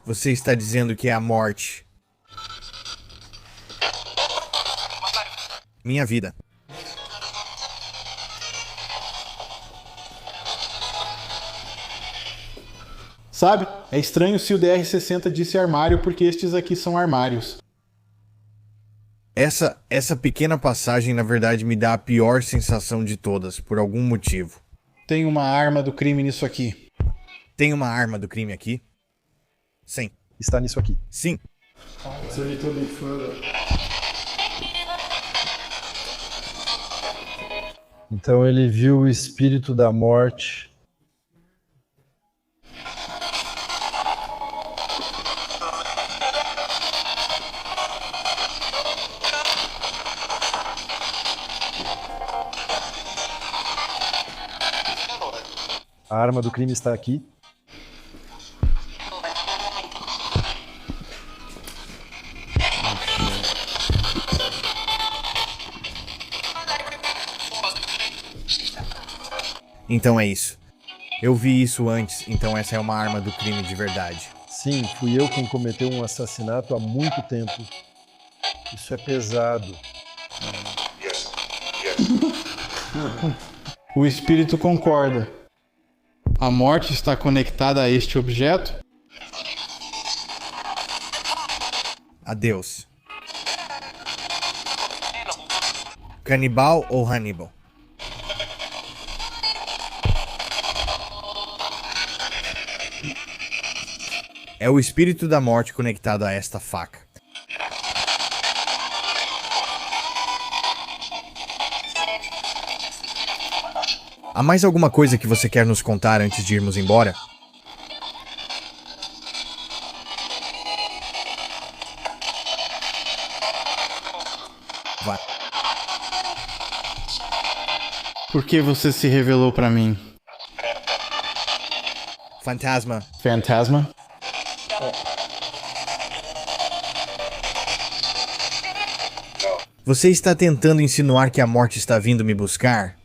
Você está dizendo que é a morte. Minha vida. Sabe? É estranho se o DR-60 disse armário porque estes aqui são armários. Essa pequena passagem, na verdade, me dá a pior sensação de todas, por algum motivo. Tem uma arma do crime nisso aqui. Tem uma arma do crime aqui? Sim. Está nisso aqui. Sim. Então ele viu o espírito da morte. A arma do crime está aqui. Então é isso. Eu vi isso antes, então essa é uma arma do crime de verdade. Sim, fui eu quem cometeu um assassinato há muito tempo. Isso é pesado. Yes. Yes. O espírito concorda. A morte está conectada a este objeto? Adeus. Canibal ou Hannibal? É o espírito da morte conectado a esta faca. Há mais alguma coisa que você quer nos contar antes de irmos embora? Vai. Por que você se revelou pra mim? Fantasma. Fantasma? Você está tentando insinuar que a morte está vindo me buscar?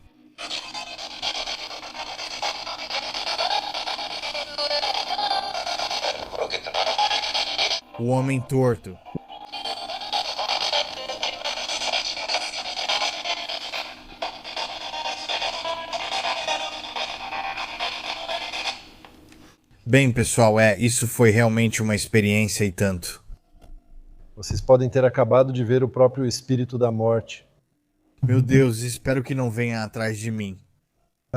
O homem torto. Bem, pessoal, isso foi realmente uma experiência e tanto. Vocês podem ter acabado de ver o próprio espírito da morte. Meu Deus, espero que não venha atrás de mim.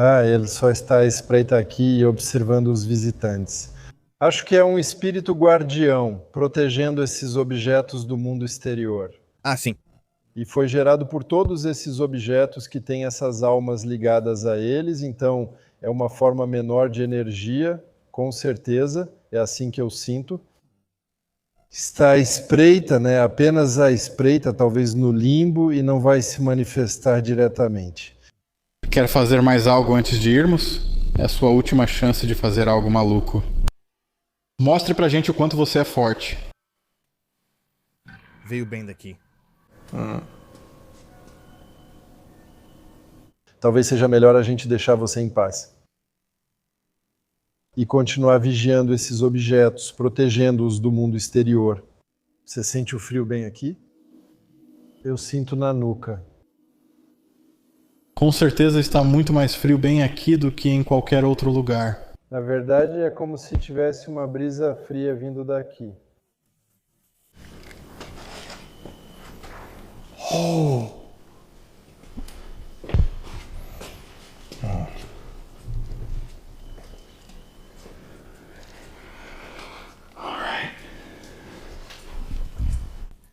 Ah, ele só está à espreita aqui e observando os visitantes. Acho que é um espírito guardião, protegendo esses objetos do mundo exterior. Ah, sim. E foi gerado por todos esses objetos que têm essas almas ligadas a eles, então é uma forma menor de energia, com certeza, é assim que eu sinto. Está à espreita, né? Apenas à espreita, talvez no limbo, e não vai se manifestar diretamente. Quer fazer mais algo antes de irmos? É a sua última chance de fazer algo maluco. Mostre pra gente o quanto você é forte. Veio bem daqui. Talvez seja melhor a gente deixar você em paz. E continuar vigiando esses objetos, protegendo-os do mundo exterior. Você sente o frio bem aqui? Eu sinto na nuca. Com certeza está muito mais frio bem aqui do que em qualquer outro lugar. Na verdade, é como se tivesse uma brisa fria vindo daqui.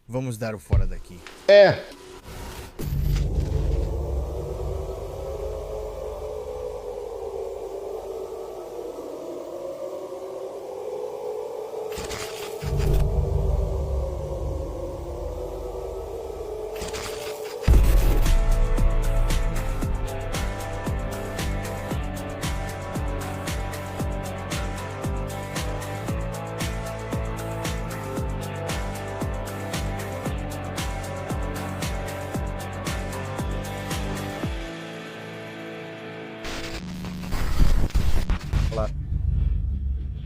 Vamos dar o fora daqui. É. Lá.